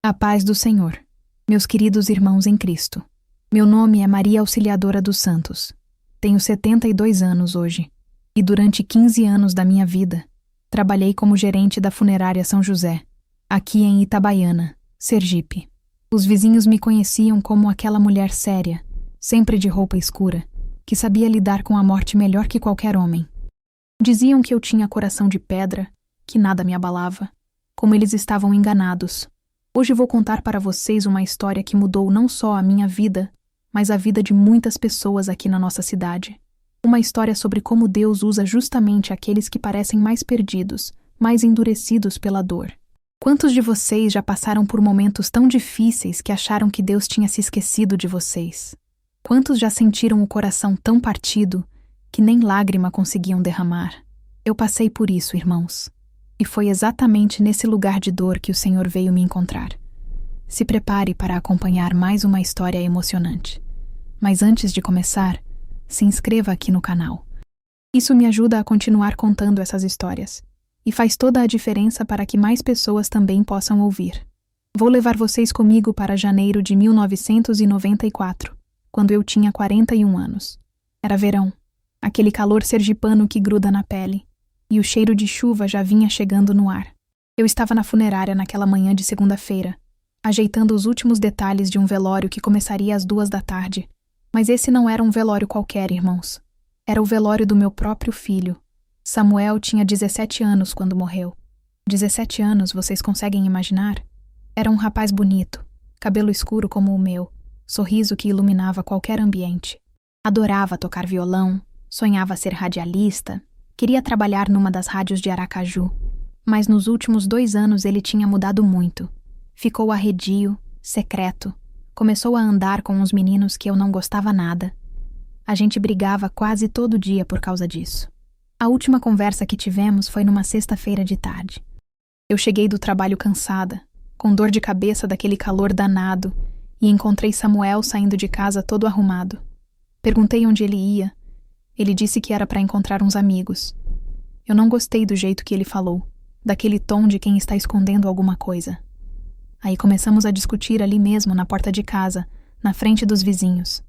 A paz do Senhor, meus queridos irmãos em Cristo. Meu nome é Maria Auxiliadora dos Santos. Tenho 72 anos hoje, e durante 15 anos da minha vida, trabalhei como gerente da funerária São José, aqui em Itabaiana, Sergipe. Os vizinhos me conheciam como aquela mulher séria, sempre de roupa escura, que sabia lidar com a morte melhor que qualquer homem. Diziam que eu tinha coração de pedra, que nada me abalava. Como eles estavam enganados. Hoje vou contar para vocês uma história que mudou não só a minha vida, mas a vida de muitas pessoas aqui na nossa cidade. Uma história sobre como Deus usa justamente aqueles que parecem mais perdidos, mais endurecidos pela dor. Quantos de vocês já passaram por momentos tão difíceis que acharam que Deus tinha se esquecido de vocês? Quantos já sentiram o coração tão partido que nem lágrima conseguiam derramar? Eu passei por isso, irmãos. E foi exatamente nesse lugar de dor que o Senhor veio me encontrar. Se prepare para acompanhar mais uma história emocionante. Mas antes de começar, se inscreva aqui no canal. Isso me ajuda a continuar contando essas histórias. E faz toda a diferença para que mais pessoas também possam ouvir. Vou levar vocês comigo para janeiro de 1994, quando eu tinha 41 anos. Era verão, aquele calor sergipano que gruda na pele. E o cheiro de chuva já vinha chegando no ar. Eu estava na funerária naquela manhã de segunda-feira, ajeitando os últimos detalhes de um velório que começaria às 14h. Mas esse não era um velório qualquer, irmãos. Era o velório do meu próprio filho. Samuel tinha 17 anos quando morreu. 17 anos, vocês conseguem imaginar? Era um rapaz bonito, cabelo escuro como o meu, sorriso que iluminava qualquer ambiente. Adorava tocar violão, sonhava ser radialista. Queria trabalhar numa das rádios de Aracaju, mas nos últimos 2 anos ele tinha mudado muito. Ficou arredio, secreto, começou a andar com uns meninos que eu não gostava nada. A gente brigava quase todo dia por causa disso. A última conversa que tivemos foi numa sexta-feira de tarde. Eu cheguei do trabalho cansada, com dor de cabeça daquele calor danado, e encontrei Samuel saindo de casa todo arrumado. Perguntei onde ele ia. Ele disse que era para encontrar uns amigos. Eu não gostei do jeito que ele falou, daquele tom de quem está escondendo alguma coisa. Aí começamos a discutir ali mesmo na porta de casa, na frente dos vizinhos.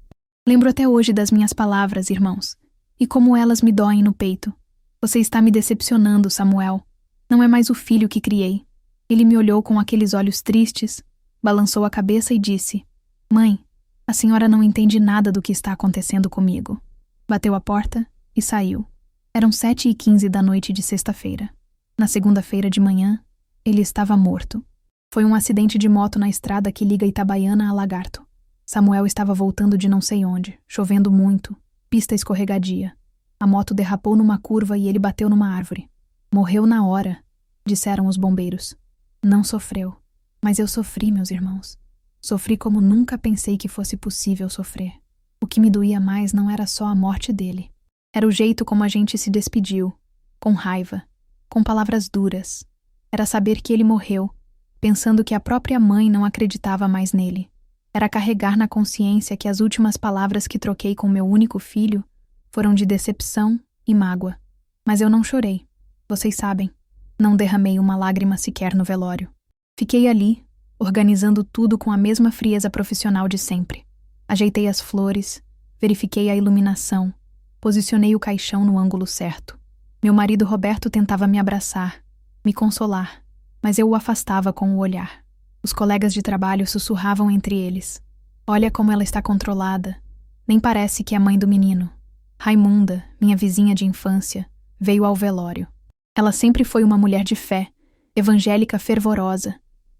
Lembro até hoje das minhas palavras, irmãos, e como elas me doem no peito. Você está me decepcionando, Samuel. Não é mais o filho que criei. Ele me olhou com aqueles olhos tristes, balançou a cabeça e disse: Mãe, a senhora não entende nada do que está acontecendo comigo. Bateu a porta e saiu. Eram 7h15 da noite de sexta-feira. Na segunda-feira de manhã, ele estava morto. Foi um acidente de moto na estrada que liga Itabaiana a Lagarto. Samuel estava voltando de não sei onde, chovendo muito, pista escorregadia. A moto derrapou numa curva e ele bateu numa árvore. Morreu na hora, disseram os bombeiros. Não sofreu, mas eu sofri, meus irmãos. Sofri como nunca pensei que fosse possível sofrer. O que me doía mais não era só a morte dele. Era o jeito como a gente se despediu, com raiva, com palavras duras. Era saber que ele morreu, pensando que a própria mãe não acreditava mais nele. Era carregar na consciência que as últimas palavras que troquei com meu único filho foram de decepção e mágoa. Mas eu não chorei. Vocês sabem, não derramei uma lágrima sequer no velório. Fiquei ali, organizando tudo com a mesma frieza profissional de sempre. Ajeitei as flores, verifiquei a iluminação, posicionei o caixão no ângulo certo. Meu marido Roberto tentava me abraçar, me consolar, mas eu o afastava com o olhar. Os colegas de trabalho sussurravam entre eles. Olha como ela está controlada. Nem parece que é mãe do menino. Raimunda, minha vizinha de infância, veio ao velório. Ela sempre foi uma mulher de fé, evangélica fervorosa,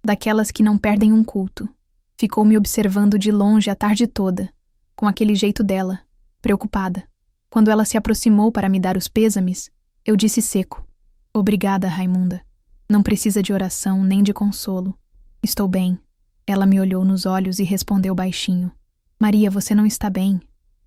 daquelas que não perdem um culto. Ficou me observando de longe a tarde toda, com aquele jeito dela, preocupada. Quando ela se aproximou para me dar os pêsames, eu disse seco: Obrigada, Raimunda. Não precisa de oração nem de consolo. Estou bem. Ela me olhou nos olhos e respondeu baixinho: Maria, você não está bem.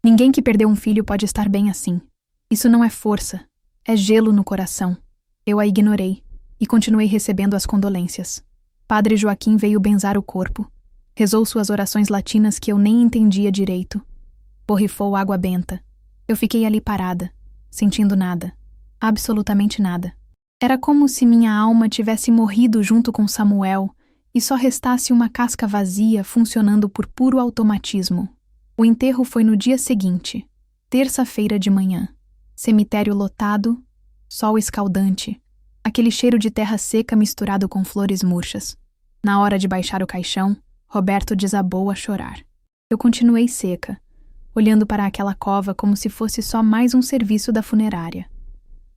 Ninguém que perdeu um filho pode estar bem assim. Isso não é força, é gelo no coração. Eu a ignorei e continuei recebendo as condolências. Padre Joaquim veio benzar o corpo. Rezou suas orações latinas que eu nem entendia direito. Borrifou água benta. Eu fiquei ali parada, sentindo nada. Absolutamente nada. Era como se minha alma tivesse morrido junto com Samuel e só restasse uma casca vazia funcionando por puro automatismo. O enterro foi no dia seguinte, terça-feira de manhã. Cemitério lotado, sol escaldante, aquele cheiro de terra seca misturado com flores murchas. Na hora de baixar o caixão, Roberto desabou a chorar. Eu continuei seca, olhando para aquela cova como se fosse só mais um serviço da funerária.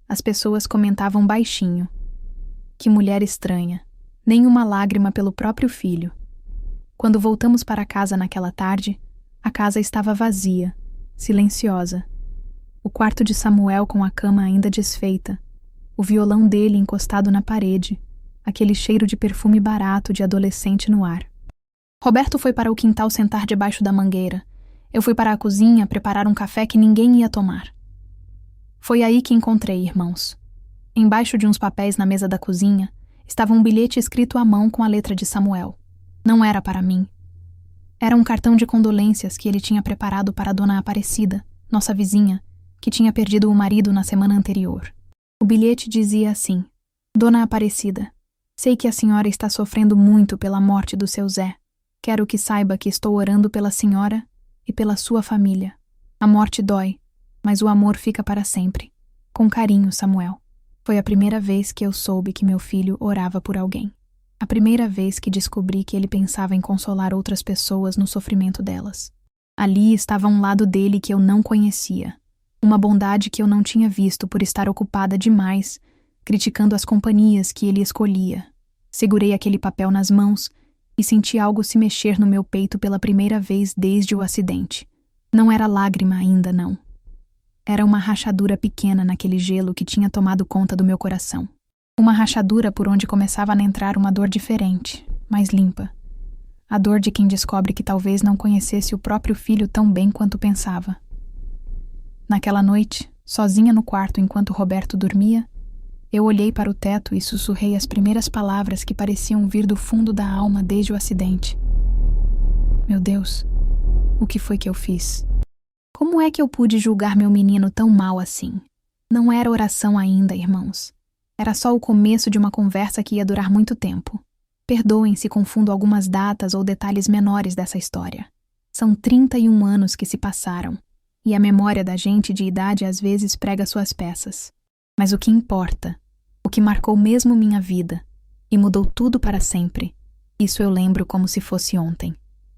As pessoas comentavam baixinho. Que mulher estranha. Nem uma lágrima pelo próprio filho. Quando voltamos para casa naquela tarde, a casa estava vazia, silenciosa. O quarto de Samuel com a cama ainda desfeita, o violão dele encostado na parede, aquele cheiro de perfume barato de adolescente no ar. Roberto foi para o quintal sentar debaixo da mangueira. Eu fui para a cozinha preparar um café que ninguém ia tomar. Foi aí que encontrei, irmãos. Embaixo de uns papéis na mesa da cozinha, estava um bilhete escrito à mão com a letra de Samuel. Não era para mim. Era um cartão de condolências que ele tinha preparado para a Dona Aparecida, nossa vizinha, que tinha perdido o marido na semana anterior. O bilhete dizia assim: Dona Aparecida, sei que a senhora está sofrendo muito pela morte do seu Zé. Quero que saiba que estou orando pela senhora e pela sua família. A morte dói, mas o amor fica para sempre. Com carinho, Samuel. Foi a primeira vez que eu soube que meu filho orava por alguém. A primeira vez que descobri que ele pensava em consolar outras pessoas no sofrimento delas. Ali estava um lado dele que eu não conhecia. Uma bondade que eu não tinha visto por estar ocupada demais, criticando as companhias que ele escolhia. Segurei aquele papel nas mãos e senti algo se mexer no meu peito pela primeira vez desde o acidente. Não era lágrima ainda, não. Era uma rachadura pequena naquele gelo que tinha tomado conta do meu coração. Uma rachadura por onde começava a entrar uma dor diferente, mais limpa. A dor de quem descobre que talvez não conhecesse o próprio filho tão bem quanto pensava. Naquela noite, sozinha no quarto enquanto Roberto dormia, eu olhei para o teto e sussurrei as primeiras palavras que pareciam vir do fundo da alma desde o acidente. Meu Deus, o que foi que eu fiz? Como é que eu pude julgar meu menino tão mal assim? Não era oração ainda, irmãos. Era só o começo de uma conversa que ia durar muito tempo. Perdoem se confundo algumas datas ou detalhes menores dessa história. São 31 anos que se passaram, e a memória da gente de idade às vezes prega suas peças. Mas o que importa, o que marcou mesmo minha vida, e mudou tudo para sempre, isso eu lembro como se fosse ontem.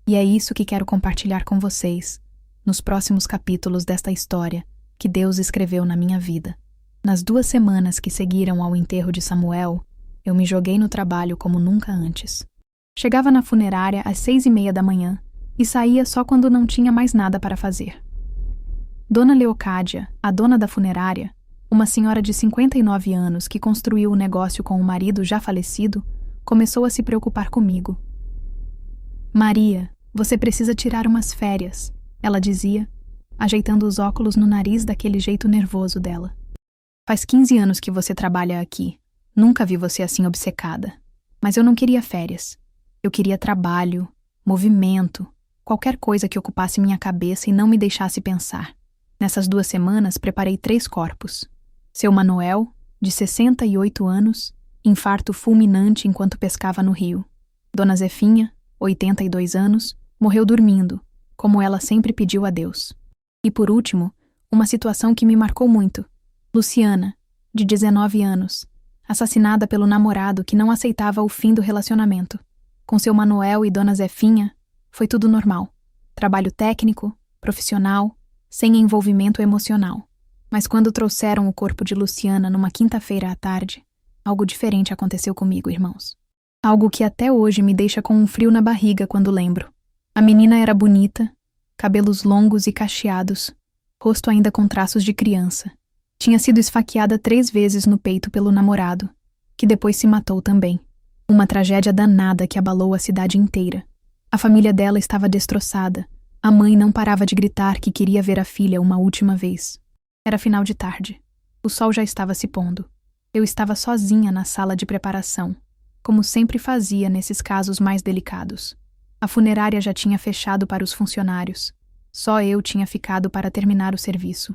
E é isso que quero compartilhar com vocês, nos próximos capítulos desta história que Deus escreveu na minha vida. Nas 2 semanas que seguiram ao enterro de Samuel, eu me joguei no trabalho como nunca antes. Chegava na funerária às 6:30 da manhã e saía só quando não tinha mais nada para fazer. Dona Leocádia, a dona da funerária, uma senhora de 59 anos que construiu o negócio com o marido já falecido, começou a se preocupar comigo. Maria, você precisa tirar umas férias, ela dizia, ajeitando os óculos no nariz daquele jeito nervoso dela. Faz 15 anos que você trabalha aqui. Nunca vi você assim obcecada. Mas eu não queria férias. Eu queria trabalho, movimento, qualquer coisa que ocupasse minha cabeça e não me deixasse pensar. Nessas 2 semanas, preparei 3 corpos. Seu Manuel, de 68 anos, infarto fulminante enquanto pescava no rio. Dona Zefinha, 82 anos, morreu dormindo, como ela sempre pediu a Deus. E por último, uma situação que me marcou muito. Luciana, de 19 anos, assassinada pelo namorado que não aceitava o fim do relacionamento. Com seu Manuel e Dona Zefinha, foi tudo normal. Trabalho técnico, profissional, sem envolvimento emocional. Mas quando trouxeram o corpo de Luciana numa quinta-feira à tarde, algo diferente aconteceu comigo, irmãos. Algo que até hoje me deixa com um frio na barriga quando lembro. A menina era bonita, cabelos longos e cacheados, rosto ainda com traços de criança. Tinha sido esfaqueada 3 vezes no peito pelo namorado, que depois se matou também. Uma tragédia danada que abalou a cidade inteira. A família dela estava destroçada. A mãe não parava de gritar que queria ver a filha uma última vez. Era final de tarde. O sol já estava se pondo. Eu estava sozinha na sala de preparação, como sempre fazia nesses casos mais delicados. A funerária já tinha fechado para os funcionários. Só eu tinha ficado para terminar o serviço.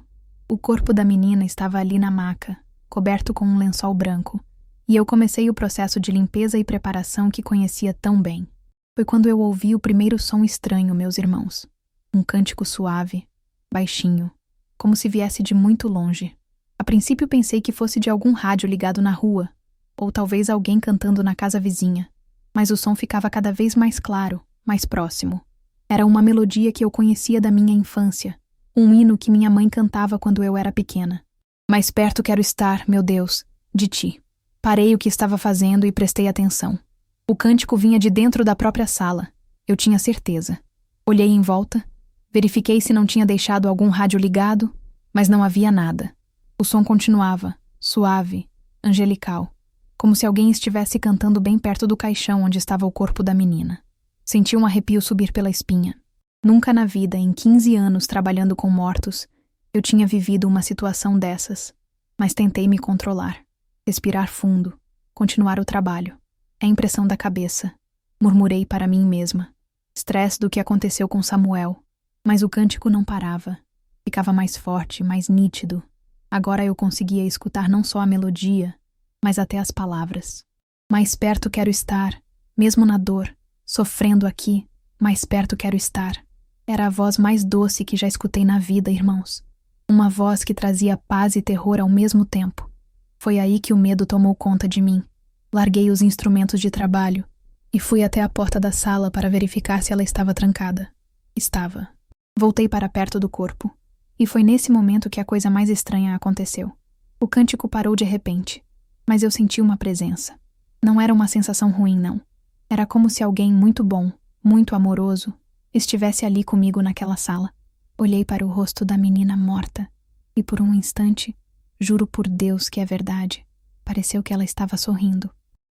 O corpo da menina estava ali na maca, coberto com um lençol branco, e eu comecei o processo de limpeza e preparação que conhecia tão bem. Foi quando eu ouvi o primeiro som estranho, meus irmãos. Um cântico suave, baixinho, como se viesse de muito longe. A princípio pensei que fosse de algum rádio ligado na rua, ou talvez alguém cantando na casa vizinha, mas o som ficava cada vez mais claro, mais próximo. Era uma melodia que eu conhecia da minha infância, um hino que minha mãe cantava quando eu era pequena. Mais perto quero estar, meu Deus, de ti. Parei o que estava fazendo e prestei atenção. O cântico vinha de dentro da própria sala. Eu tinha certeza. Olhei em volta, verifiquei se não tinha deixado algum rádio ligado, mas não havia nada. O som continuava, suave, angelical, como se alguém estivesse cantando bem perto do caixão onde estava o corpo da menina. Senti um arrepio subir pela espinha. Nunca na vida, em 15 anos trabalhando com mortos, eu tinha vivido uma situação dessas, mas tentei me controlar. Respirar fundo, continuar o trabalho. É impressão da cabeça, murmurei para mim mesma. Estresse do que aconteceu com Samuel, mas o cântico não parava. Ficava mais forte, mais nítido. Agora eu conseguia escutar não só a melodia, mas até as palavras. Mais perto quero estar, mesmo na dor, sofrendo aqui, mais perto quero estar. Era a voz mais doce que já escutei na vida, irmãos. Uma voz que trazia paz e terror ao mesmo tempo. Foi aí que o medo tomou conta de mim. Larguei os instrumentos de trabalho e fui até a porta da sala para verificar se ela estava trancada. Estava. Voltei para perto do corpo. E foi nesse momento que a coisa mais estranha aconteceu. O cântico parou de repente, mas eu senti uma presença. Não era uma sensação ruim, não. Era como se alguém muito bom, muito amoroso, estivesse ali comigo naquela sala. Olhei para o rosto da menina morta e por um instante, juro por Deus que é verdade, pareceu que ela estava sorrindo.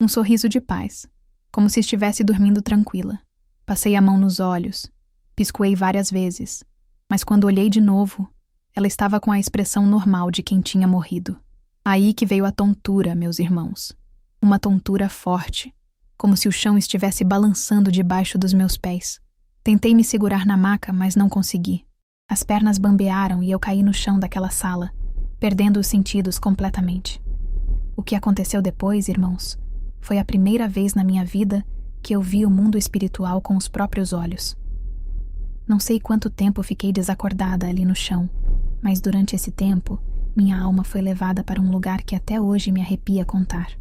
Um sorriso de paz, como se estivesse dormindo tranquila. Passei a mão nos olhos, piscoei várias vezes, mas quando olhei de novo, ela estava com a expressão normal de quem tinha morrido. Aí que veio a tontura, meus irmãos. Uma tontura forte, como se o chão estivesse balançando debaixo dos meus pés. Tentei me segurar na maca, mas não consegui. As pernas bambearam e eu caí no chão daquela sala, perdendo os sentidos completamente. O que aconteceu depois, irmãos, foi a primeira vez na minha vida que eu vi o mundo espiritual com os próprios olhos. Não sei quanto tempo fiquei desacordada ali no chão, mas durante esse tempo, minha alma foi levada para um lugar que até hoje me arrepia contar.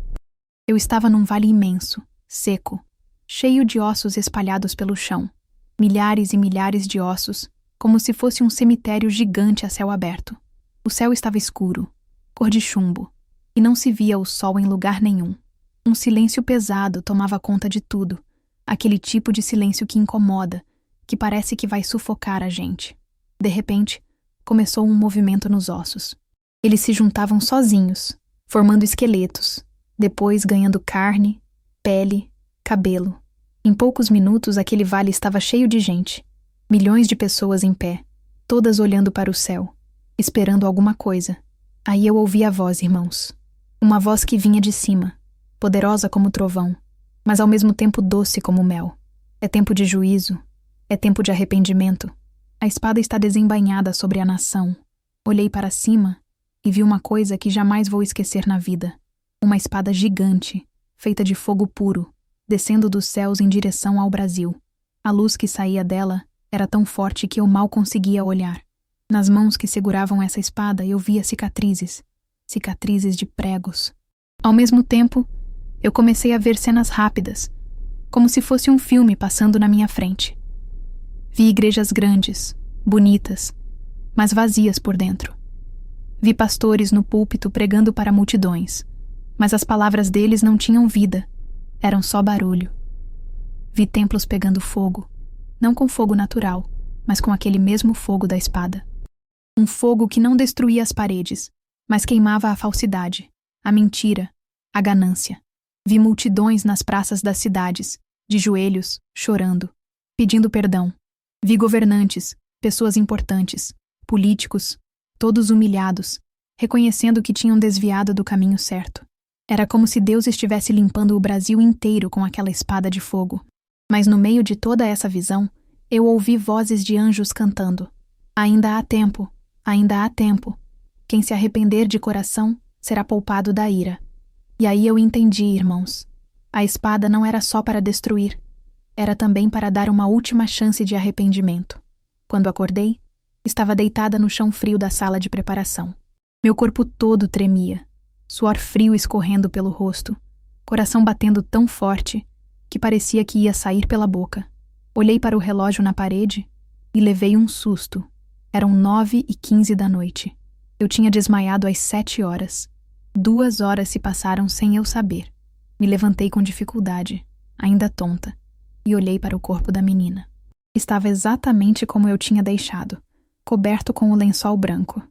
Eu estava num vale imenso, seco, cheio de ossos espalhados pelo chão. Milhares e milhares de ossos, como se fosse um cemitério gigante a céu aberto. O céu estava escuro, cor de chumbo, e não se via o sol em lugar nenhum. Um silêncio pesado tomava conta de tudo, aquele tipo de silêncio que incomoda, que parece que vai sufocar a gente. De repente, começou um movimento nos ossos. Eles se juntavam sozinhos, formando esqueletos, depois ganhando carne, pele, cabelo. Em poucos minutos aquele vale estava cheio de gente, milhões de pessoas em pé, todas olhando para o céu, esperando alguma coisa. Aí eu ouvi a voz, irmãos. Uma voz que vinha de cima, poderosa como trovão, mas ao mesmo tempo doce como mel. É tempo de juízo, é tempo de arrependimento. A espada está desembainhada sobre a nação. Olhei para cima e vi uma coisa que jamais vou esquecer na vida. Uma espada gigante, feita de fogo puro, descendo dos céus em direção ao Brasil. A luz que saía dela era tão forte que eu mal conseguia olhar. Nas mãos que seguravam essa espada eu via cicatrizes, cicatrizes de pregos. Ao mesmo tempo, eu comecei a ver cenas rápidas, como se fosse um filme passando na minha frente. Vi igrejas grandes, bonitas, mas vazias por dentro. Vi pastores no púlpito pregando para multidões, mas as palavras deles não tinham vida, eram só barulho. Vi templos pegando fogo, não com fogo natural, mas com aquele mesmo fogo da espada. Um fogo que não destruía as paredes, mas queimava a falsidade, a mentira, a ganância. Vi multidões nas praças das cidades, de joelhos, chorando, pedindo perdão. Vi governantes, pessoas importantes, políticos, todos humilhados, reconhecendo que tinham desviado do caminho certo. Era como se Deus estivesse limpando o Brasil inteiro com aquela espada de fogo. Mas no meio de toda essa visão, eu ouvi vozes de anjos cantando. Ainda há tempo, ainda há tempo. Quem se arrepender de coração será poupado da ira. E aí eu entendi, irmãos. A espada não era só para destruir, era também para dar uma última chance de arrependimento. Quando acordei, estava deitada no chão frio da sala de preparação. Meu corpo todo tremia, suor frio escorrendo pelo rosto, coração batendo tão forte que parecia que ia sair pela boca. Olhei para o relógio na parede e levei um susto. Eram 9h15 da noite. Eu tinha desmaiado às 7 horas. 2 horas se passaram sem eu saber. Me levantei com dificuldade, ainda tonta, e olhei para o corpo da menina. Estava exatamente como eu tinha deixado, coberto com o lençol branco.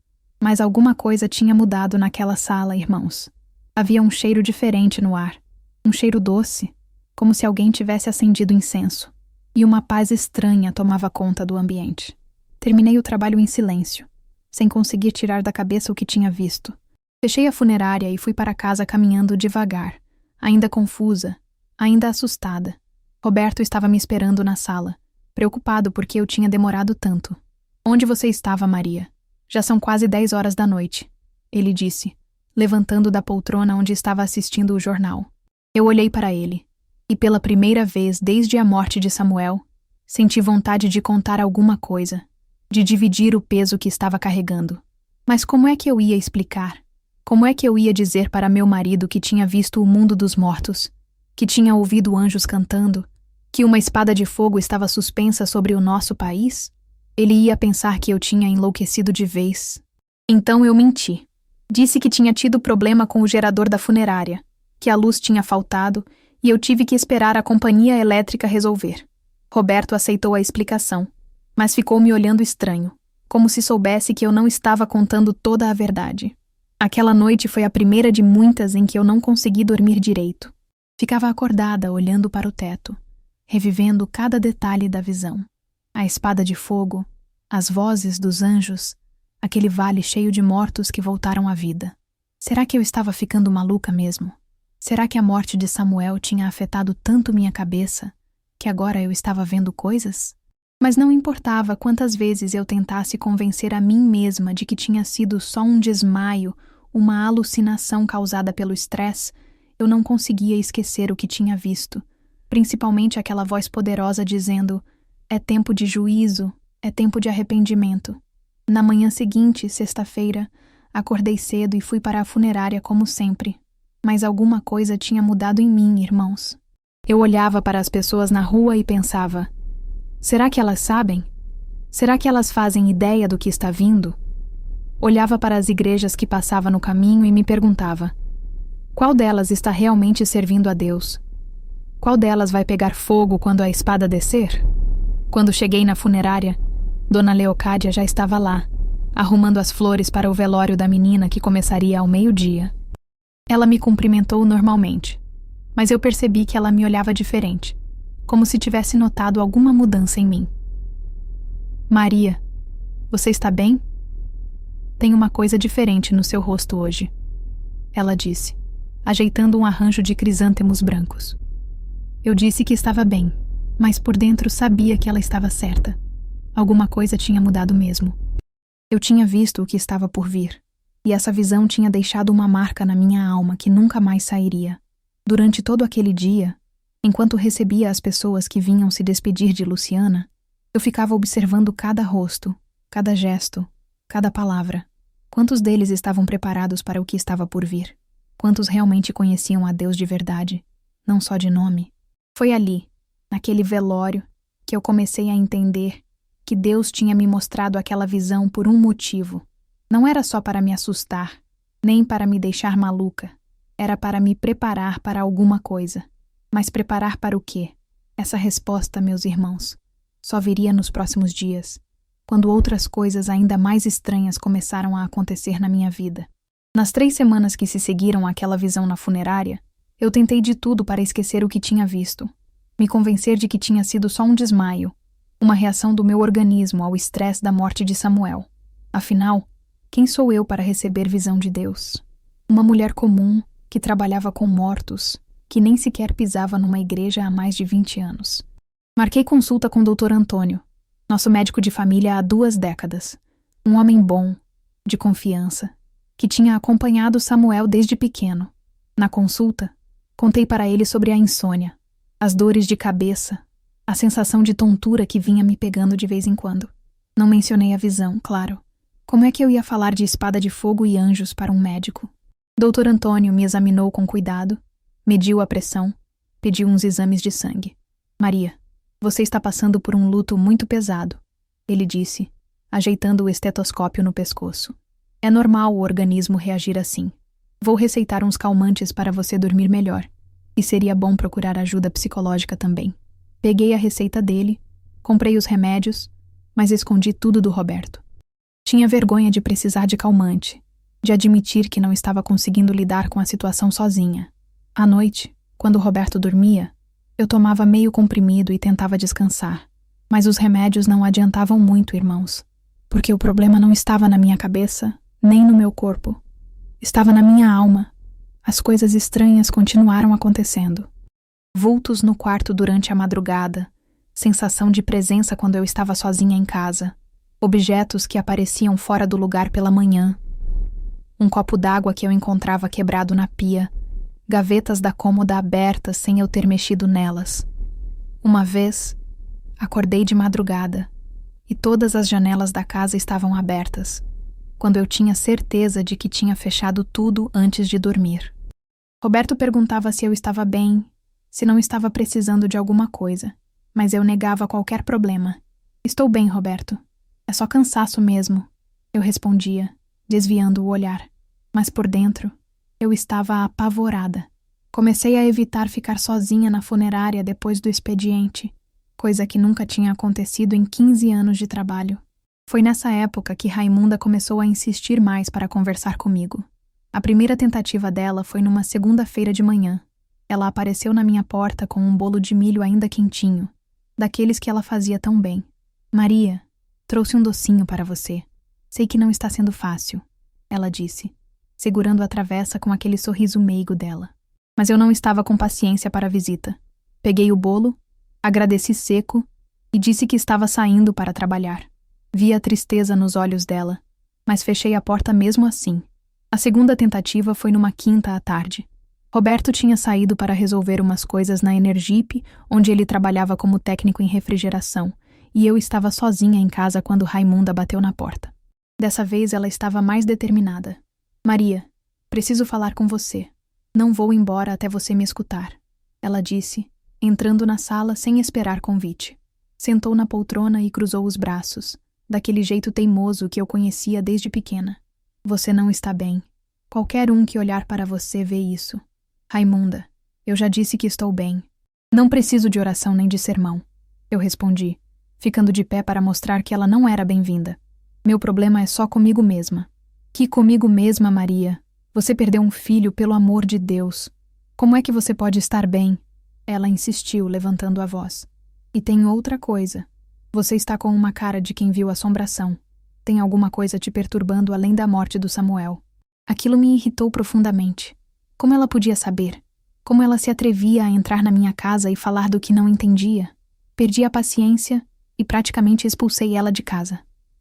Mas alguma coisa tinha mudado naquela sala, irmãos. Havia um cheiro diferente no ar, um cheiro doce, como se alguém tivesse acendido incenso, e uma paz estranha tomava conta do ambiente. Terminei o trabalho em silêncio, sem conseguir tirar da cabeça o que tinha visto. Fechei a funerária e fui para casa caminhando devagar, ainda confusa, ainda assustada. Roberto estava me esperando na sala, preocupado porque eu tinha demorado tanto. "Onde você estava, Maria? Já são quase 10 horas da noite", ele disse, levantando da poltrona onde estava assistindo o jornal. Eu olhei para ele, e pela primeira vez desde a morte de Samuel, senti vontade de contar alguma coisa, de dividir o peso que estava carregando. Mas como é que eu ia explicar? Como é que eu ia dizer para meu marido que tinha visto o mundo dos mortos, que tinha ouvido anjos cantando, que uma espada de fogo estava suspensa sobre o nosso país? Ele ia pensar que eu tinha enlouquecido de vez. Então eu menti. Disse que tinha tido problema com o gerador da funerária, que a luz tinha faltado e eu tive que esperar a companhia elétrica resolver. Roberto aceitou a explicação, mas ficou me olhando estranho, como se soubesse que eu não estava contando toda a verdade. Aquela noite foi a primeira de muitas em que eu não consegui dormir direito. Ficava acordada olhando para o teto, revivendo cada detalhe da visão. A espada de fogo, as vozes dos anjos, aquele vale cheio de mortos que voltaram à vida. Será que eu estava ficando maluca mesmo? Será que a morte de Samuel tinha afetado tanto minha cabeça que agora eu estava vendo coisas? Mas não importava quantas vezes eu tentasse convencer a mim mesma de que tinha sido só um desmaio, uma alucinação causada pelo estresse, eu não conseguia esquecer o que tinha visto, principalmente aquela voz poderosa dizendo: "É tempo de juízo, é tempo de arrependimento." Na manhã seguinte, sexta-feira, acordei cedo e fui para a funerária como sempre. Mas alguma coisa tinha mudado em mim, irmãos. Eu olhava para as pessoas na rua e pensava: será que elas sabem? Será que elas fazem ideia do que está vindo? Olhava para as igrejas que passava no caminho e me perguntava: qual delas está realmente servindo a Deus? Qual delas vai pegar fogo quando a espada descer? Quando cheguei na funerária, Dona Leocádia já estava lá, arrumando as flores para o velório da menina que começaria ao meio-dia. Ela me cumprimentou normalmente, mas eu percebi que ela me olhava diferente, como se tivesse notado alguma mudança em mim. "Maria, você está bem? Tem uma coisa diferente no seu rosto hoje", ela disse, ajeitando um arranjo de crisântemos brancos. Eu disse que estava bem, mas por dentro sabia que ela estava certa. Alguma coisa tinha mudado mesmo. Eu tinha visto o que estava por vir, e essa visão tinha deixado uma marca na minha alma que nunca mais sairia. Durante todo aquele dia, enquanto recebia as pessoas que vinham se despedir de Luciana, eu ficava observando cada rosto, cada gesto, cada palavra. Quantos deles estavam preparados para o que estava por vir? Quantos realmente conheciam a Deus de verdade, não só de nome? Foi ali, naquele velório, que eu comecei a entender que Deus tinha me mostrado aquela visão por um motivo. Não era só para me assustar, nem para me deixar maluca. Era para me preparar para alguma coisa. Mas preparar para o quê? Essa resposta, meus irmãos, só viria nos próximos dias, quando outras coisas ainda mais estranhas começaram a acontecer na minha vida. Nas 3 semanas que se seguiram àquela visão na funerária, eu tentei de tudo para esquecer o que tinha visto, me convencer de que tinha sido só um desmaio, uma reação do meu organismo ao estresse da morte de Samuel. Afinal, quem sou eu para receber visão de Deus? Uma mulher comum, que trabalhava com mortos, que nem sequer pisava numa igreja há mais de 20 anos. Marquei consulta com o Dr. Antônio, nosso médico de família há 2 décadas. Um homem bom, de confiança, que tinha acompanhado Samuel desde pequeno. Na consulta, contei para ele sobre a insônia, as dores de cabeça, a sensação de tontura que vinha me pegando de vez em quando. Não mencionei a visão, claro. Como é que eu ia falar de espada de fogo e anjos para um médico? Dr. Antônio me examinou com cuidado, mediu a pressão, pediu uns exames de sangue. Maria, você está passando por um luto muito pesado, ele disse, ajeitando o estetoscópio no pescoço. É normal o organismo reagir assim. Vou receitar uns calmantes para você dormir melhor. E seria bom procurar ajuda psicológica também. Peguei a receita dele, comprei os remédios, mas escondi tudo do Roberto. Tinha vergonha de precisar de calmante, de admitir que não estava conseguindo lidar com a situação sozinha. À noite, quando o Roberto dormia, eu tomava meio comprimido e tentava descansar. Mas os remédios não adiantavam muito, irmãos, porque o problema não estava na minha cabeça, nem no meu corpo. Estava na minha alma. As coisas estranhas continuaram acontecendo. Vultos no quarto durante a madrugada, sensação de presença quando eu estava sozinha em casa, objetos que apareciam fora do lugar pela manhã, um copo d'água que eu encontrava quebrado na pia, gavetas da cômoda abertas sem eu ter mexido nelas. Uma vez, acordei de madrugada e todas as janelas da casa estavam abertas, quando eu tinha certeza de que tinha fechado tudo antes de dormir. Roberto perguntava se eu estava bem, se não estava precisando de alguma coisa, mas eu negava qualquer problema. Estou bem, Roberto. É só cansaço mesmo, eu respondia, desviando o olhar. Mas por dentro, eu estava apavorada. Comecei a evitar ficar sozinha na funerária depois do expediente, coisa que nunca tinha acontecido em 15 anos de trabalho. Foi nessa época que Raimunda começou a insistir mais para conversar comigo. A primeira tentativa dela foi numa segunda-feira de manhã. Ela apareceu na minha porta com um bolo de milho ainda quentinho, daqueles que ela fazia tão bem. Maria, trouxe um docinho para você. Sei que não está sendo fácil, ela disse, segurando a travessa com aquele sorriso meigo dela. Mas eu não estava com paciência para a visita. Peguei o bolo, agradeci seco e disse que estava saindo para trabalhar. Vi a tristeza nos olhos dela, mas fechei a porta mesmo assim. A segunda tentativa foi numa quinta à tarde. Roberto tinha saído para resolver umas coisas na Energip, onde ele trabalhava como técnico em refrigeração, e eu estava sozinha em casa quando Raimunda bateu na porta. Dessa vez ela estava mais determinada. Maria, preciso falar com você. Não vou embora até você me escutar, ela disse, entrando na sala sem esperar convite. Sentou na poltrona e cruzou os braços, daquele jeito teimoso que eu conhecia desde pequena. Você não está bem. Qualquer um que olhar para você vê isso. Raimunda, eu já disse que estou bem. Não preciso de oração nem de sermão, eu respondi, ficando de pé para mostrar que ela não era bem-vinda. Meu problema é só comigo mesma. Que comigo mesma, Maria? Você perdeu um filho, pelo amor de Deus. Como é que você pode estar bem? Ela insistiu, levantando a voz. E tem outra coisa. Você está com uma cara de quem viu assombração. Tem alguma coisa te perturbando além da morte do Samuel. Aquilo me irritou profundamente. Como ela podia saber? Como ela se atrevia a entrar na minha casa e falar do que não entendia? Perdi a paciência e praticamente expulsei ela de casa.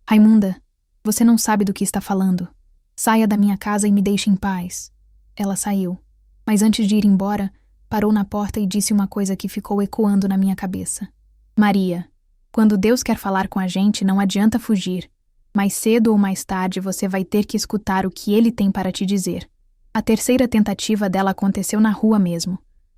Raimunda, você não sabe do que está falando. Saia da minha casa e me deixe em paz. Ela saiu, mas antes de ir embora, parou na porta e disse uma coisa que ficou ecoando na minha cabeça. Maria, quando Deus quer falar com a gente, não adianta fugir. Mais cedo ou mais tarde você vai ter que escutar o que ele tem para te dizer. A terceira tentativa dela aconteceu na rua mesmo,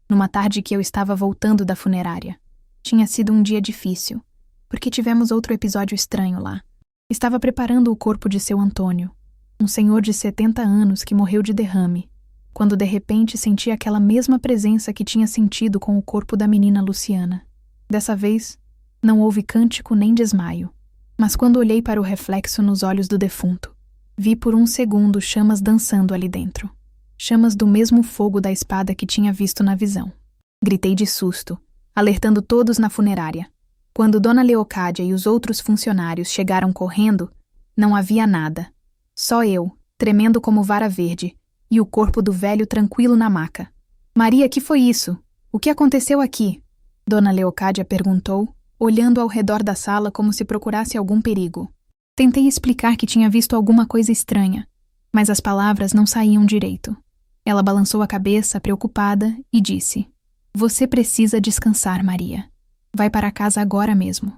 numa tarde que eu estava voltando da funerária. Tinha sido um dia difícil, porque tivemos outro episódio estranho lá. Estava preparando o corpo de seu Antônio, um senhor de 70 anos que morreu de derrame, quando de repente senti aquela mesma presença que tinha sentido com o corpo da menina Luciana. Dessa vez, não houve cântico nem desmaio, mas quando olhei para o reflexo nos olhos do defunto, vi por um segundo chamas dançando ali dentro. Chamas do mesmo fogo da espada que tinha visto na visão. Gritei de susto, alertando todos na funerária. Quando Dona Leocádia e os outros funcionários chegaram correndo, não havia nada. Só eu, tremendo como vara verde, e o corpo do velho tranquilo na maca. Maria, que foi isso? O que aconteceu aqui? Dona Leocádia perguntou, olhando ao redor da sala como se procurasse algum perigo. Tentei explicar que tinha visto alguma coisa estranha, mas as palavras não saíam direito. Ela balançou a cabeça, preocupada, e disse: Você precisa descansar, Maria. Vai para casa agora mesmo.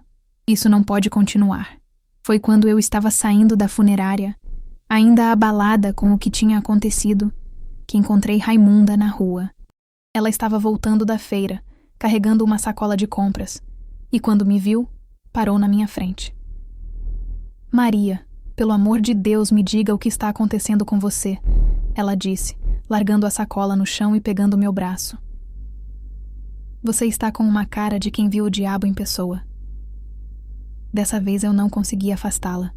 Isso não pode continuar. Foi quando eu estava saindo da funerária, ainda abalada com o que tinha acontecido, que encontrei Raimunda na rua. Ela estava voltando da feira, carregando uma sacola de compras, e quando me viu, parou na minha frente. Maria, pelo amor de Deus, me diga o que está acontecendo com você, ela disse, largando a sacola no chão e pegando meu braço. Você está com uma cara de quem viu o diabo em pessoa. Dessa vez eu não consegui afastá-la.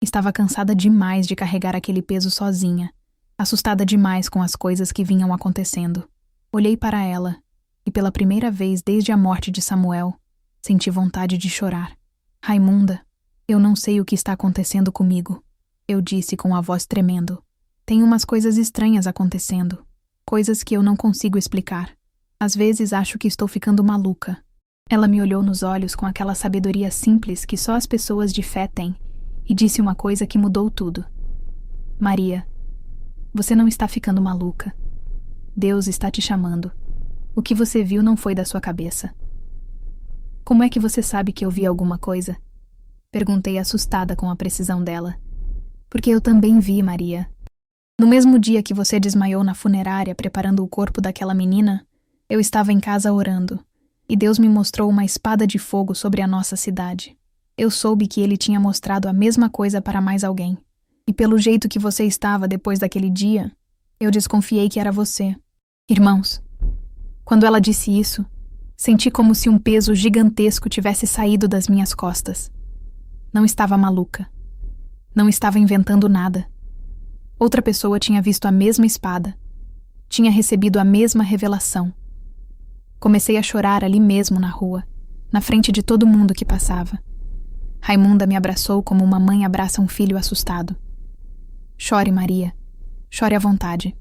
Estava cansada demais de carregar aquele peso sozinha, assustada demais com as coisas que vinham acontecendo. Olhei para ela e, pela primeira vez desde a morte de Samuel, senti vontade de chorar. Raimunda, eu não sei o que está acontecendo comigo, eu disse com a voz tremendo. Tem umas coisas estranhas acontecendo, coisas que eu não consigo explicar. Às vezes acho que estou ficando maluca. Ela me olhou nos olhos com aquela sabedoria simples que só as pessoas de fé têm e disse uma coisa que mudou tudo. Maria, você não está ficando maluca. Deus está te chamando. O que você viu não foi da sua cabeça. Como é que você sabe que eu vi alguma coisa? Perguntei assustada com a precisão dela. Porque eu também vi, Maria. No mesmo dia que você desmaiou na funerária preparando o corpo daquela menina, eu estava em casa orando, e Deus me mostrou uma espada de fogo sobre a nossa cidade. Eu soube que ele tinha mostrado a mesma coisa para mais alguém. E pelo jeito que você estava depois daquele dia, eu desconfiei que era você. Irmãos, quando ela disse isso, senti como se um peso gigantesco tivesse saído das minhas costas. Não estava maluca. Não estava inventando nada. Outra pessoa tinha visto a mesma espada. Tinha recebido a mesma revelação. Comecei a chorar ali mesmo na rua, na frente de todo mundo que passava. Raimunda me abraçou como uma mãe abraça um filho assustado. Chore, Maria. Chore à vontade.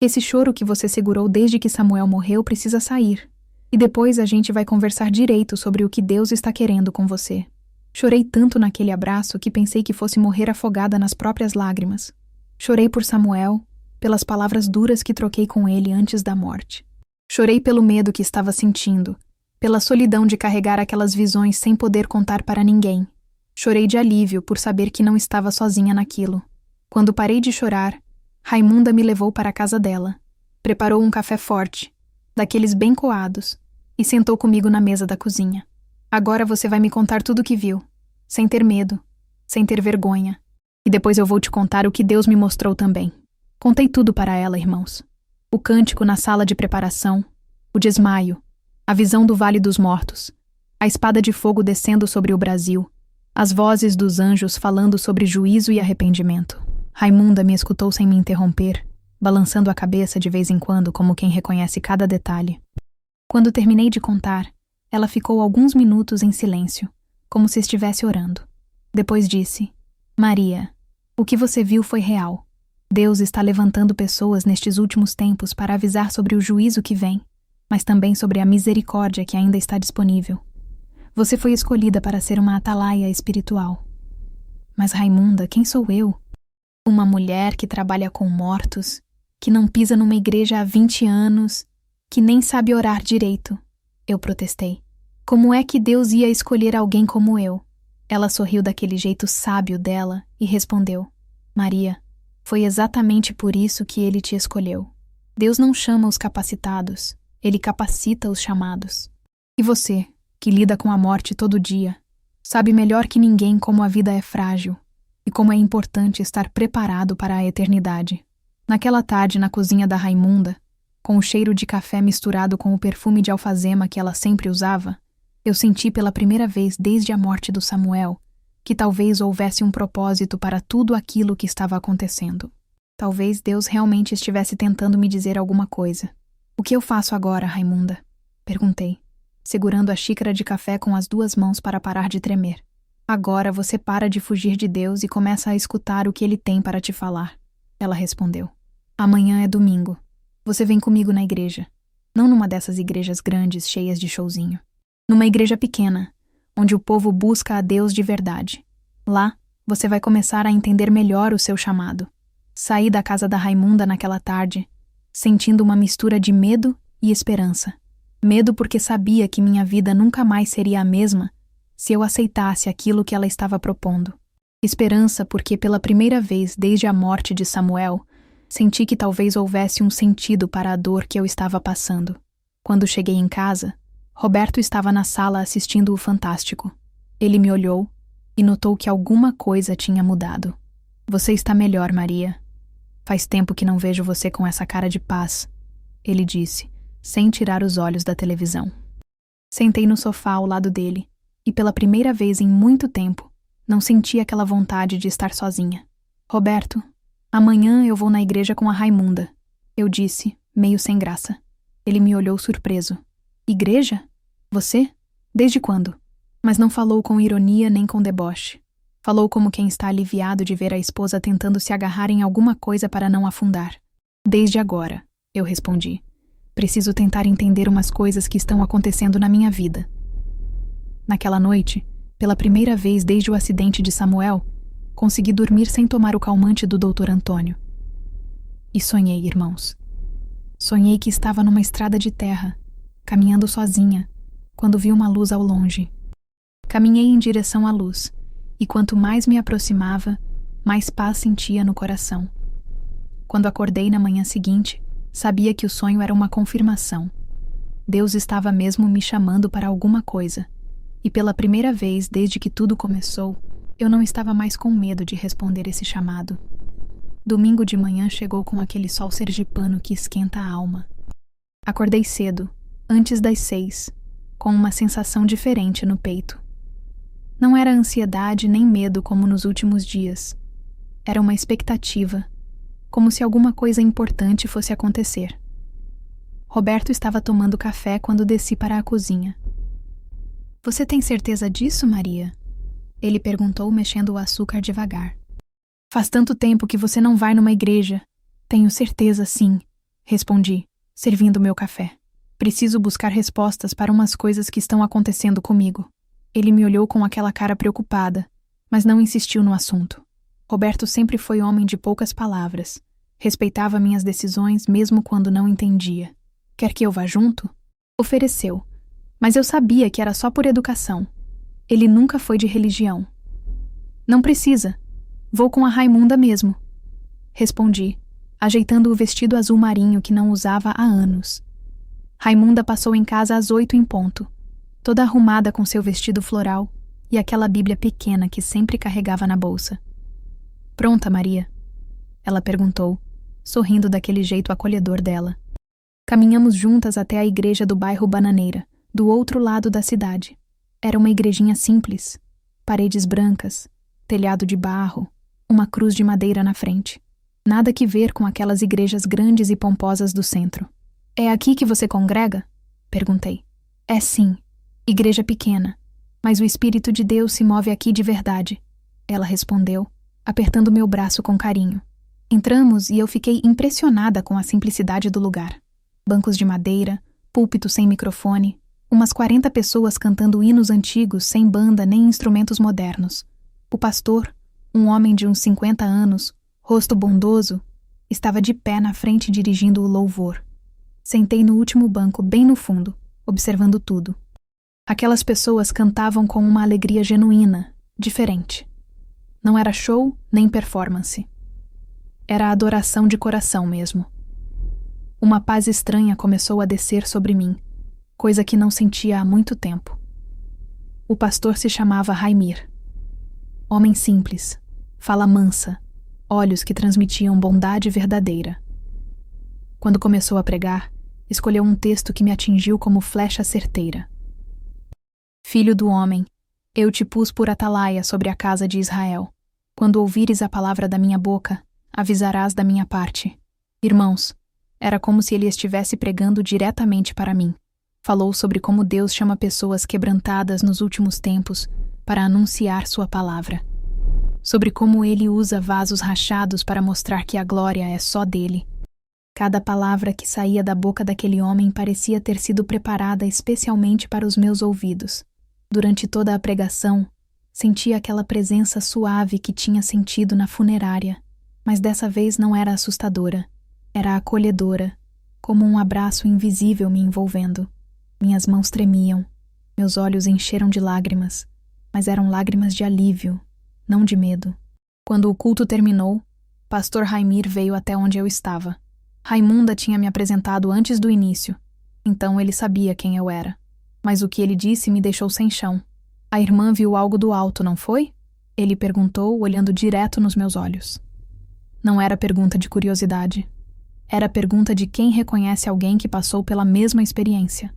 Esse choro que você segurou desde que Samuel morreu precisa sair. E depois a gente vai conversar direito sobre o que Deus está querendo com você. Chorei tanto naquele abraço que pensei que fosse morrer afogada nas próprias lágrimas. Chorei por Samuel, pelas palavras duras que troquei com ele antes da morte. Chorei pelo medo que estava sentindo, pela solidão de carregar aquelas visões sem poder contar para ninguém. Chorei de alívio por saber que não estava sozinha naquilo. Quando parei de chorar, Raimunda me levou para a casa dela. Preparou um café forte, daqueles bem coados, e sentou comigo na mesa da cozinha. Agora você vai me contar tudo o que viu, sem ter medo, sem ter vergonha. E depois eu vou te contar o que Deus me mostrou também. Contei tudo para ela, irmãos. O cântico na sala de preparação, o desmaio, a visão do Vale dos Mortos, a espada de fogo descendo sobre o Brasil, as vozes dos anjos falando sobre juízo e arrependimento. Raimunda me escutou sem me interromper, balançando a cabeça de vez em quando como quem reconhece cada detalhe. Quando terminei de contar, ela ficou alguns minutos em silêncio, como se estivesse orando. Depois disse: Maria, o que você viu foi real. Deus está levantando pessoas nestes últimos tempos para avisar sobre o juízo que vem, mas também sobre a misericórdia que ainda está disponível. Você foi escolhida para ser uma atalaia espiritual. Mas Raimunda, quem sou eu? Uma mulher que trabalha com mortos, que não pisa numa igreja há 20 anos, que nem sabe orar direito. Eu protestei. Como é que Deus ia escolher alguém como eu? Ela sorriu daquele jeito sábio dela e respondeu: Maria, foi exatamente por isso que ele te escolheu. Deus não chama os capacitados, ele capacita os chamados. E você, que lida com a morte todo dia, sabe melhor que ninguém como a vida é frágil e como é importante estar preparado para a eternidade. Naquela tarde na cozinha da Raimunda, com o cheiro de café misturado com o perfume de alfazema que ela sempre usava, eu senti pela primeira vez desde a morte do Samuel que talvez houvesse um propósito para tudo aquilo que estava acontecendo. Talvez Deus realmente estivesse tentando me dizer alguma coisa. O que eu faço agora, Raimunda? Perguntei, segurando a xícara de café com as 2 mãos para parar de tremer. Agora você para de fugir de Deus e começa a escutar o que Ele tem para te falar. Ela respondeu. Amanhã é domingo. Você vem comigo na igreja. Não numa dessas igrejas grandes, cheias de showzinho. Numa igreja pequena, onde o povo busca a Deus de verdade. Lá, você vai começar a entender melhor o seu chamado. Saí da casa da Raimunda naquela tarde, sentindo uma mistura de medo e esperança. Medo porque sabia que minha vida nunca mais seria a mesma se eu aceitasse aquilo que ela estava propondo. Esperança porque, pela primeira vez desde a morte de Samuel, senti que talvez houvesse um sentido para a dor que eu estava passando. Quando cheguei em casa, Roberto estava na sala assistindo o Fantástico. Ele me olhou e notou que alguma coisa tinha mudado. Você está melhor, Maria. Faz tempo que não vejo você com essa cara de paz, ele disse, sem tirar os olhos da televisão. Sentei no sofá ao lado dele e, pela primeira vez em muito tempo, não senti aquela vontade de estar sozinha. Roberto, amanhã eu vou na igreja com a Raimunda, eu disse, meio sem graça. Ele me olhou surpreso. Igreja? Você? Desde quando? Mas não falou com ironia nem com deboche. Falou como quem está aliviado de ver a esposa tentando se agarrar em alguma coisa para não afundar. Desde agora, eu respondi. Preciso tentar entender umas coisas que estão acontecendo na minha vida. Naquela noite, pela primeira vez desde o acidente de Samuel, consegui dormir sem tomar o calmante do Dr. Antônio. E sonhei, irmãos. Sonhei que estava numa estrada de terra, caminhando sozinha, quando vi uma luz ao longe. Caminhei em direção à luz, e quanto mais me aproximava, mais paz sentia no coração. Quando acordei na manhã seguinte, sabia que o sonho era uma confirmação. Deus estava mesmo me chamando para alguma coisa, e pela primeira vez desde que tudo começou, eu não estava mais com medo de responder esse chamado. Domingo de manhã chegou com aquele sol sergipano que esquenta a alma. Acordei cedo, antes das 6, com uma sensação diferente no peito. Não era ansiedade nem medo como nos últimos dias. Era uma expectativa, como se alguma coisa importante fosse acontecer. Roberto estava tomando café quando desci para a cozinha. Você tem certeza disso, Maria? Ele perguntou, mexendo o açúcar devagar. Faz tanto tempo que você não vai numa igreja. Tenho certeza, sim, respondi, servindo meu café. Preciso buscar respostas para umas coisas que estão acontecendo comigo. Ele me olhou com aquela cara preocupada, mas não insistiu no assunto. Roberto sempre foi homem de poucas palavras. Respeitava minhas decisões mesmo quando não entendia. Quer que eu vá junto? Ofereceu, mas eu sabia que era só por educação. Ele nunca foi de religião. Não precisa. Vou com a Raimunda mesmo. Respondi, ajeitando o vestido azul marinho que não usava há anos. Raimunda passou em casa às 8 em ponto, toda arrumada com seu vestido floral e aquela Bíblia pequena que sempre carregava na bolsa. Pronta, Maria? Ela perguntou, sorrindo daquele jeito acolhedor dela. Caminhamos juntas até a igreja do bairro Bananeira, do outro lado da cidade. Era uma igrejinha simples, paredes brancas, telhado de barro, uma cruz de madeira na frente. Nada que ver com aquelas igrejas grandes e pomposas do centro. É aqui que você congrega? Perguntei. É sim, igreja pequena, mas o Espírito de Deus se move aqui de verdade. Ela respondeu, apertando meu braço com carinho. Entramos e eu fiquei impressionada com a simplicidade do lugar. Bancos de madeira, púlpito sem microfone, umas 40 pessoas cantando hinos antigos sem banda nem instrumentos modernos. O pastor, um homem de uns 50 anos, rosto bondoso, estava de pé na frente dirigindo o louvor. Sentei no último banco, bem no fundo, observando tudo. Aquelas pessoas cantavam com uma alegria genuína, diferente. Não era show nem performance. Era adoração de coração mesmo. Uma paz estranha começou a descer sobre mim, coisa que não sentia há muito tempo. O pastor se chamava Raimir. Homem simples, fala mansa, olhos que transmitiam bondade verdadeira. Quando começou a pregar, escolheu um texto que me atingiu como flecha certeira. Filho do homem, eu te pus por atalaia sobre a casa de Israel. Quando ouvires a palavra da minha boca, avisarás da minha parte. Irmãos, era como se ele estivesse pregando diretamente para mim. Falou sobre como Deus chama pessoas quebrantadas nos últimos tempos para anunciar sua palavra. Sobre como ele usa vasos rachados para mostrar que a glória é só dele. Cada palavra que saía da boca daquele homem parecia ter sido preparada especialmente para os meus ouvidos. Durante toda a pregação, sentia aquela presença suave que tinha sentido na funerária, mas dessa vez não era assustadora, era acolhedora, como um abraço invisível me envolvendo. Minhas mãos tremiam, meus olhos encheram de lágrimas, mas eram lágrimas de alívio, não de medo. Quando o culto terminou, Pastor Raimir veio até onde eu estava. Raimunda tinha me apresentado antes do início, então ele sabia quem eu era. Mas o que ele disse me deixou sem chão. A irmã viu algo do alto, não foi? Ele perguntou, olhando direto nos meus olhos. Não era pergunta de curiosidade. Era pergunta de quem reconhece alguém que passou pela mesma experiência.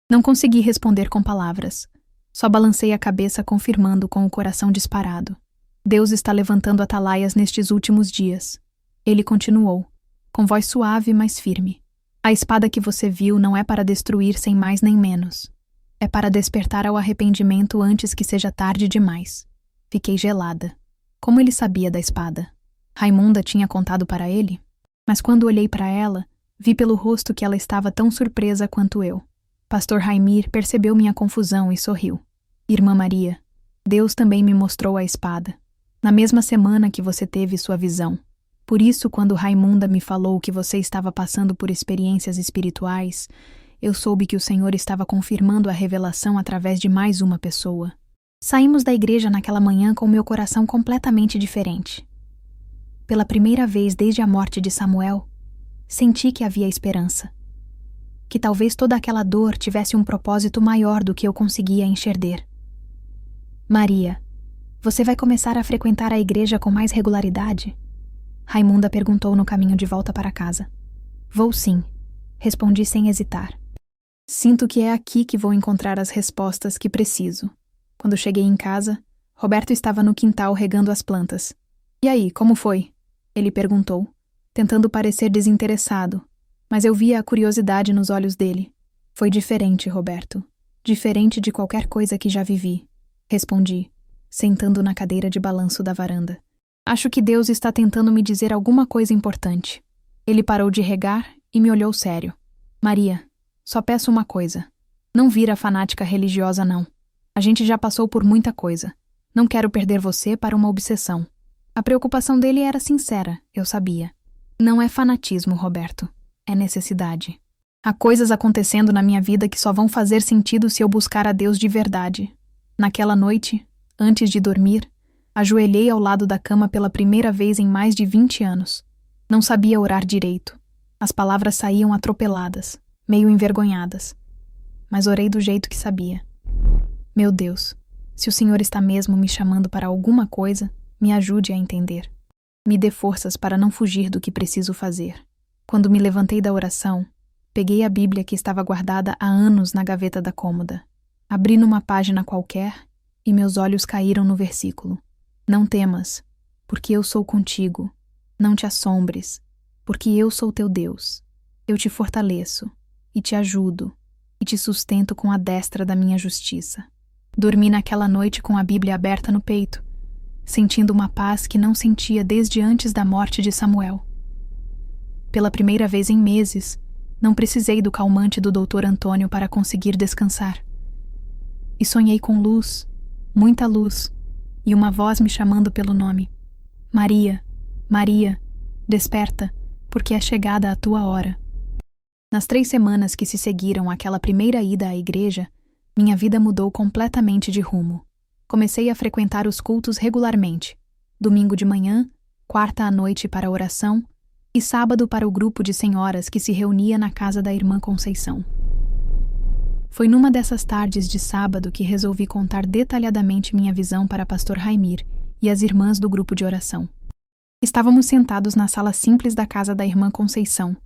Não consegui responder com palavras. Só balancei a cabeça confirmando com o coração disparado. Deus está levantando atalaias nestes últimos dias. Ele continuou, com voz suave, mas firme. A espada que você viu não é para destruir sem mais nem menos. É para despertar ao arrependimento antes que seja tarde demais. Fiquei gelada. Como ele sabia da espada? Raimunda tinha contado para ele? Mas quando olhei para ela, vi pelo rosto que ela estava tão surpresa quanto eu. Pastor Raimir percebeu minha confusão e sorriu. Irmã Maria, Deus também me mostrou a espada. Na mesma semana que você teve sua visão. Por isso, quando Raimunda me falou que você estava passando por experiências espirituais, eu soube que o Senhor estava confirmando a revelação através de mais uma pessoa. Saímos da igreja naquela manhã com meu coração completamente diferente. Pela primeira vez desde a morte de Samuel, senti que havia esperança. Que talvez toda aquela dor tivesse um propósito maior do que eu conseguia enxergar. Maria, você vai começar a frequentar a igreja com mais regularidade? Raimunda perguntou no caminho de volta para casa. Vou sim, respondi sem hesitar. Sinto que é aqui que vou encontrar as respostas que preciso. Quando cheguei em casa, Roberto estava no quintal regando as plantas. E aí, como foi? Ele perguntou, tentando parecer desinteressado, mas eu via a curiosidade nos olhos dele. Foi diferente, Roberto. Diferente de qualquer coisa que já vivi, respondi, sentando na cadeira de balanço da varanda. Acho que Deus está tentando me dizer alguma coisa importante. Ele parou de regar e me olhou sério. Maria, só peço uma coisa. Não vira fanática religiosa, não. A gente já passou por muita coisa. Não quero perder você para uma obsessão. A preocupação dele era sincera, eu sabia. Não é fanatismo, Roberto. É necessidade. Há coisas acontecendo na minha vida que só vão fazer sentido se eu buscar a Deus de verdade. Naquela noite, antes de dormir, ajoelhei ao lado da cama pela primeira vez em mais de 20 anos. Não sabia orar direito. As palavras saíam atropeladas, meio envergonhadas. Mas orei do jeito que sabia. Meu Deus, se o Senhor está mesmo me chamando para alguma coisa, me ajude a entender. Me dê forças para não fugir do que preciso fazer. Quando me levantei da oração, peguei a Bíblia que estava guardada há anos na gaveta da cômoda. Abri numa página qualquer e meus olhos caíram no versículo. Não temas, porque eu sou contigo. Não te assombres, porque eu sou teu Deus. Eu te fortaleço, e te ajudo, e te sustento com a destra da minha justiça. Dormi naquela noite com a Bíblia aberta no peito, sentindo uma paz que não sentia desde antes da morte de Samuel. Pela primeira vez em meses, não precisei do calmante do Dr. Antônio para conseguir descansar. E sonhei com luz, muita luz, e uma voz me chamando pelo nome. Maria, Maria, desperta, porque é chegada a tua hora. Nas 3 semanas que se seguiram àquela primeira ida à igreja, minha vida mudou completamente de rumo. Comecei a frequentar os cultos regularmente, domingo de manhã, quarta à noite para a oração e sábado para o grupo de senhoras que se reunia na casa da irmã Conceição. Foi numa dessas tardes de sábado que resolvi contar detalhadamente minha visão para Pastor Raimir e as irmãs do grupo de oração. Estávamos sentados na sala simples da casa da irmã Conceição,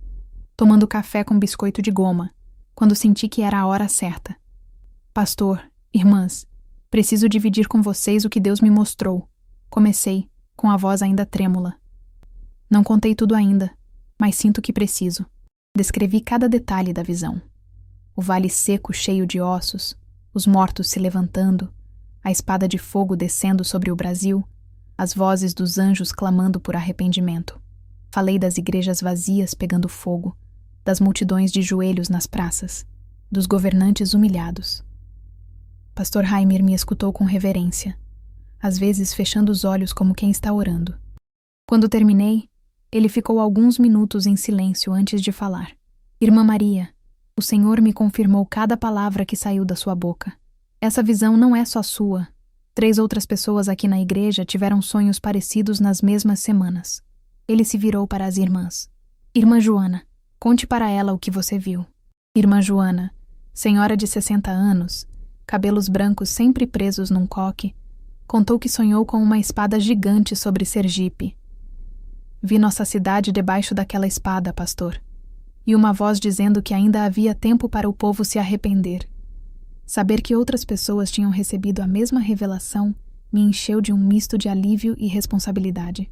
tomando café com biscoito de goma, quando senti que era a hora certa. Pastor, irmãs, preciso dividir com vocês o que Deus me mostrou. Comecei, com a voz ainda trêmula. Não contei tudo ainda, mas sinto que preciso. Descrevi cada detalhe da visão. O vale seco cheio de ossos, os mortos se levantando, a espada de fogo descendo sobre o Brasil, as vozes dos anjos clamando por arrependimento. Falei das igrejas vazias pegando fogo, das multidões de joelhos nas praças, dos governantes humilhados. Pastor Raimir me escutou com reverência, às vezes fechando os olhos como quem está orando. Quando terminei, ele ficou alguns minutos em silêncio antes de falar. Irmã Maria, o Senhor me confirmou cada palavra que saiu da sua boca. Essa visão não é só sua. 3 outras pessoas aqui na igreja tiveram sonhos parecidos nas mesmas semanas. Ele se virou para as irmãs. Irmã Joana, conte para ela o que você viu. Irmã Joana, senhora de 60 anos, cabelos brancos sempre presos num coque, contou que sonhou com uma espada gigante sobre Sergipe. Vi nossa cidade debaixo daquela espada, pastor, e uma voz dizendo que ainda havia tempo para o povo se arrepender. Saber que outras pessoas tinham recebido a mesma revelação me encheu de um misto de alívio e responsabilidade.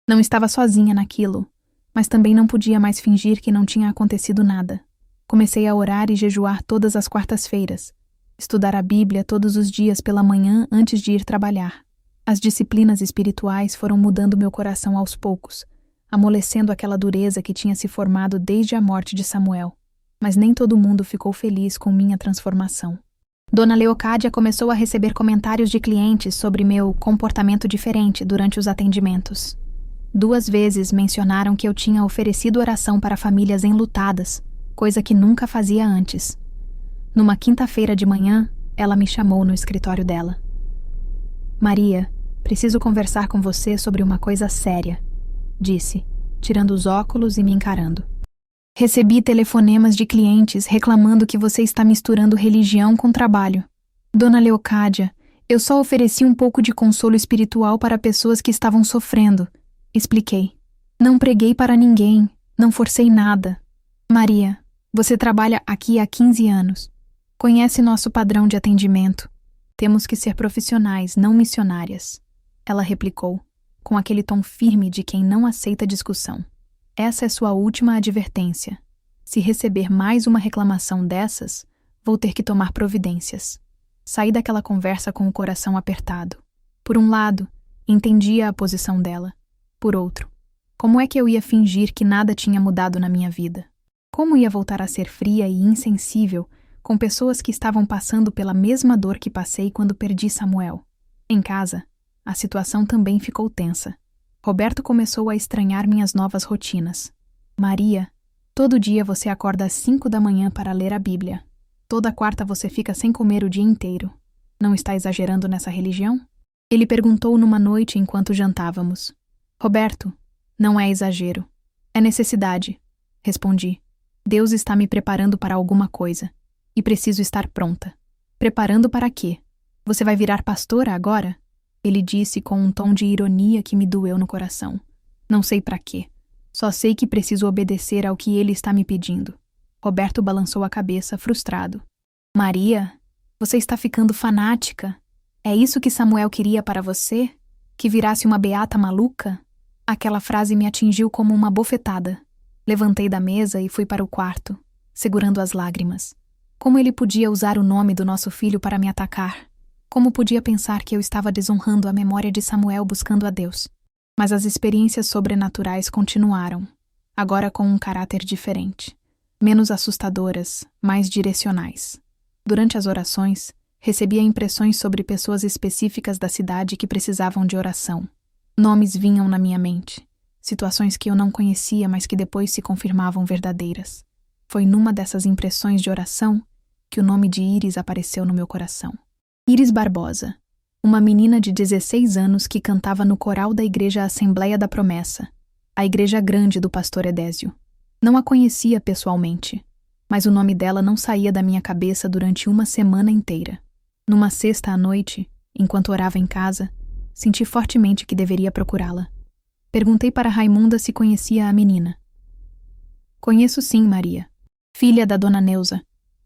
Não estava sozinha naquilo, mas também não podia mais fingir que não tinha acontecido nada. Comecei a orar e jejuar todas as quartas-feiras, estudar a Bíblia todos os dias pela manhã antes de ir trabalhar. As disciplinas espirituais foram mudando meu coração aos poucos, amolecendo aquela dureza que tinha se formado desde a morte de Samuel. Mas nem todo mundo ficou feliz com minha transformação. Dona Leocádia começou a receber comentários de clientes sobre meu comportamento diferente durante os atendimentos. 2 vezes mencionaram que eu tinha oferecido oração para famílias enlutadas, coisa que nunca fazia antes. Numa quinta-feira de manhã, ela me chamou no escritório dela. Maria, preciso conversar com você sobre uma coisa séria, disse, tirando os óculos e me encarando. Recebi telefonemas de clientes reclamando que você está misturando religião com trabalho. Dona Leocádia, eu só ofereci um pouco de consolo espiritual para pessoas que estavam sofrendo, expliquei. Não preguei para ninguém, não forcei nada. Maria, você trabalha aqui há 15 anos. Conhece nosso padrão de atendimento. Temos que ser profissionais, não missionárias. Ela replicou, com aquele tom firme de quem não aceita discussão. Essa é sua última advertência. Se receber mais uma reclamação dessas, vou ter que tomar providências. Saí daquela conversa com o coração apertado. Por um lado, entendia a posição dela. Por outro, como é que eu ia fingir que nada tinha mudado na minha vida? Como ia voltar a ser fria e insensível com pessoas que estavam passando pela mesma dor que passei quando perdi Samuel? Em casa, a situação também ficou tensa. Roberto começou a estranhar minhas novas rotinas. Maria, todo dia você acorda às 5 da manhã para ler a Bíblia. Toda quarta você fica sem comer o dia inteiro. Não está exagerando nessa religião? Ele perguntou numa noite enquanto jantávamos. Roberto, não é exagero. É necessidade, respondi. Deus está me preparando para alguma coisa. E preciso estar pronta. Preparando para quê? Você vai virar pastora agora? Ele disse com um tom de ironia que me doeu no coração. Não sei para quê. Só sei que preciso obedecer ao que ele está me pedindo. Roberto balançou a cabeça, frustrado. Maria, você está ficando fanática. É isso que Samuel queria para você? Que virasse uma beata maluca? Aquela frase me atingiu como uma bofetada. Levantei da mesa e fui para o quarto, segurando as lágrimas. Como ele podia usar o nome do nosso filho para me atacar? Como podia pensar que eu estava desonrando a memória de Samuel buscando a Deus? Mas as experiências sobrenaturais continuaram, agora com um caráter diferente. Menos assustadoras, mais direcionais. Durante as orações, recebia impressões sobre pessoas específicas da cidade que precisavam de oração. Nomes vinham na minha mente. Situações que eu não conhecia, mas que depois se confirmavam verdadeiras. Foi numa dessas impressões de oração que o nome de Iris apareceu no meu coração. Iris Barbosa, uma menina de 16 anos que cantava no coral da Igreja Assembleia da Promessa, a igreja grande do pastor Edésio. Não a conhecia pessoalmente, mas o nome dela não saía da minha cabeça durante uma semana inteira. Numa sexta à noite, enquanto orava em casa, senti fortemente que deveria procurá-la. Perguntei para Raimunda se conhecia a menina. Conheço sim, Maria. Filha da dona Neuza.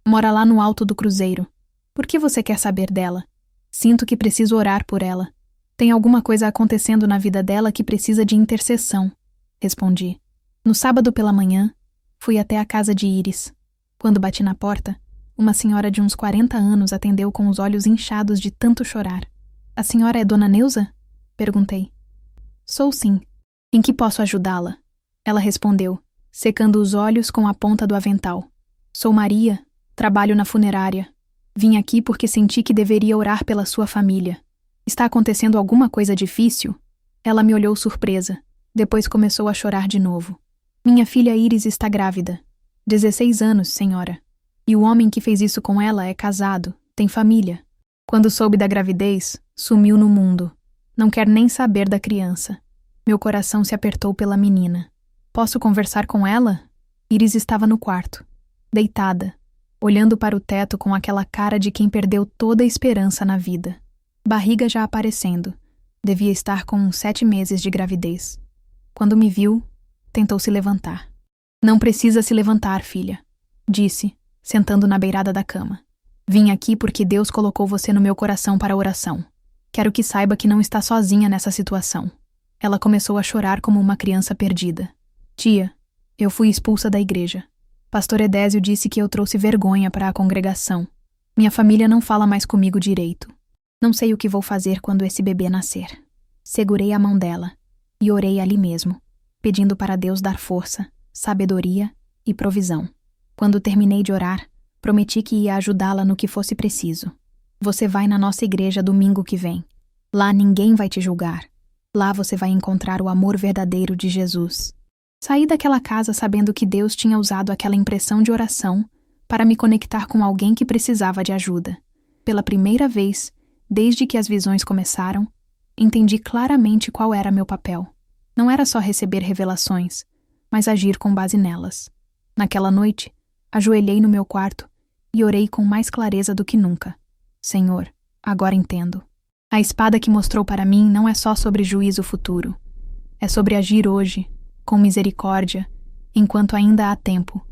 Mora lá no alto do cruzeiro. Por que você quer saber dela? Sinto que preciso orar por ela. Tem alguma coisa acontecendo na vida dela que precisa de intercessão, respondi. No sábado pela manhã, fui até a casa de Iris. Quando bati na porta, uma senhora de uns 40 anos atendeu com os olhos inchados de tanto chorar. A senhora é dona Neuza? Perguntei. Sou sim. Em que posso ajudá-la? Ela respondeu, secando os olhos com a ponta do avental. Sou Maria, trabalho na funerária. Vim aqui porque senti que deveria orar pela sua família. Está acontecendo alguma coisa difícil? Ela me olhou surpresa. Depois começou a chorar de novo. Minha filha Iris está grávida. 16 anos, senhora. E o homem que fez isso com ela é casado, tem família. Quando soube da gravidez, sumiu no mundo. Não quer nem saber da criança. Meu coração se apertou pela menina. Posso conversar com ela? Iris estava no quarto, deitada, olhando para o teto com aquela cara de quem perdeu toda a esperança na vida. Barriga já aparecendo. Devia estar com uns 7 meses de gravidez. Quando me viu, tentou se levantar. Não precisa se levantar, filha, disse, sentando na beirada da cama. Vim aqui porque Deus colocou você no meu coração para a oração. Quero que saiba que não está sozinha nessa situação. Ela começou a chorar como uma criança perdida. Tia, eu fui expulsa da igreja. Pastor Edésio disse que eu trouxe vergonha para a congregação. Minha família não fala mais comigo direito. Não sei o que vou fazer quando esse bebê nascer. Segurei a mão dela e orei ali mesmo, pedindo para Deus dar força, sabedoria e provisão. Quando terminei de orar, prometi que ia ajudá-la no que fosse preciso. Você vai na nossa igreja domingo que vem. Lá ninguém vai te julgar. Lá você vai encontrar o amor verdadeiro de Jesus. Saí daquela casa sabendo que Deus tinha usado aquela impressão de oração para me conectar com alguém que precisava de ajuda. Pela primeira vez, desde que as visões começaram, entendi claramente qual era meu papel. Não era só receber revelações, mas agir com base nelas. Naquela noite, ajoelhei no meu quarto e orei com mais clareza do que nunca. Senhor, agora entendo. A espada que mostrou para mim não é só sobre juízo futuro. É sobre agir hoje, com misericórdia, enquanto ainda há tempo.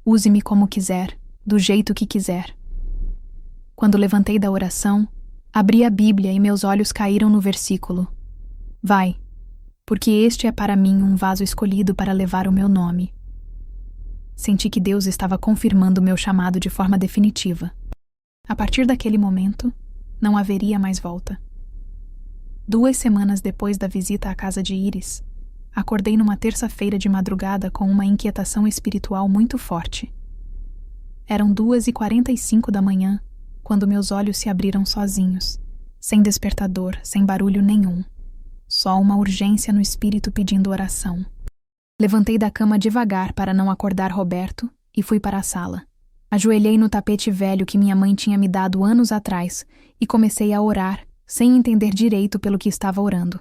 Use-me como quiser, do jeito que quiser. Quando levantei da oração, abri a Bíblia e meus olhos caíram no versículo. Vai, porque este é para mim um vaso escolhido para levar o meu nome. Senti que Deus estava confirmando meu chamado de forma definitiva. A partir daquele momento, não haveria mais volta. 2 semanas depois da visita à casa de Iris, acordei numa terça-feira de madrugada com uma inquietação espiritual muito forte. Eram 2h45 da manhã, quando meus olhos se abriram sozinhos, sem despertador, sem barulho nenhum. Só uma urgência no espírito pedindo oração. Levantei da cama devagar para não acordar Roberto e fui para a sala. Ajoelhei no tapete velho que minha mãe tinha me dado anos atrás e comecei a orar, sem entender direito pelo que estava orando.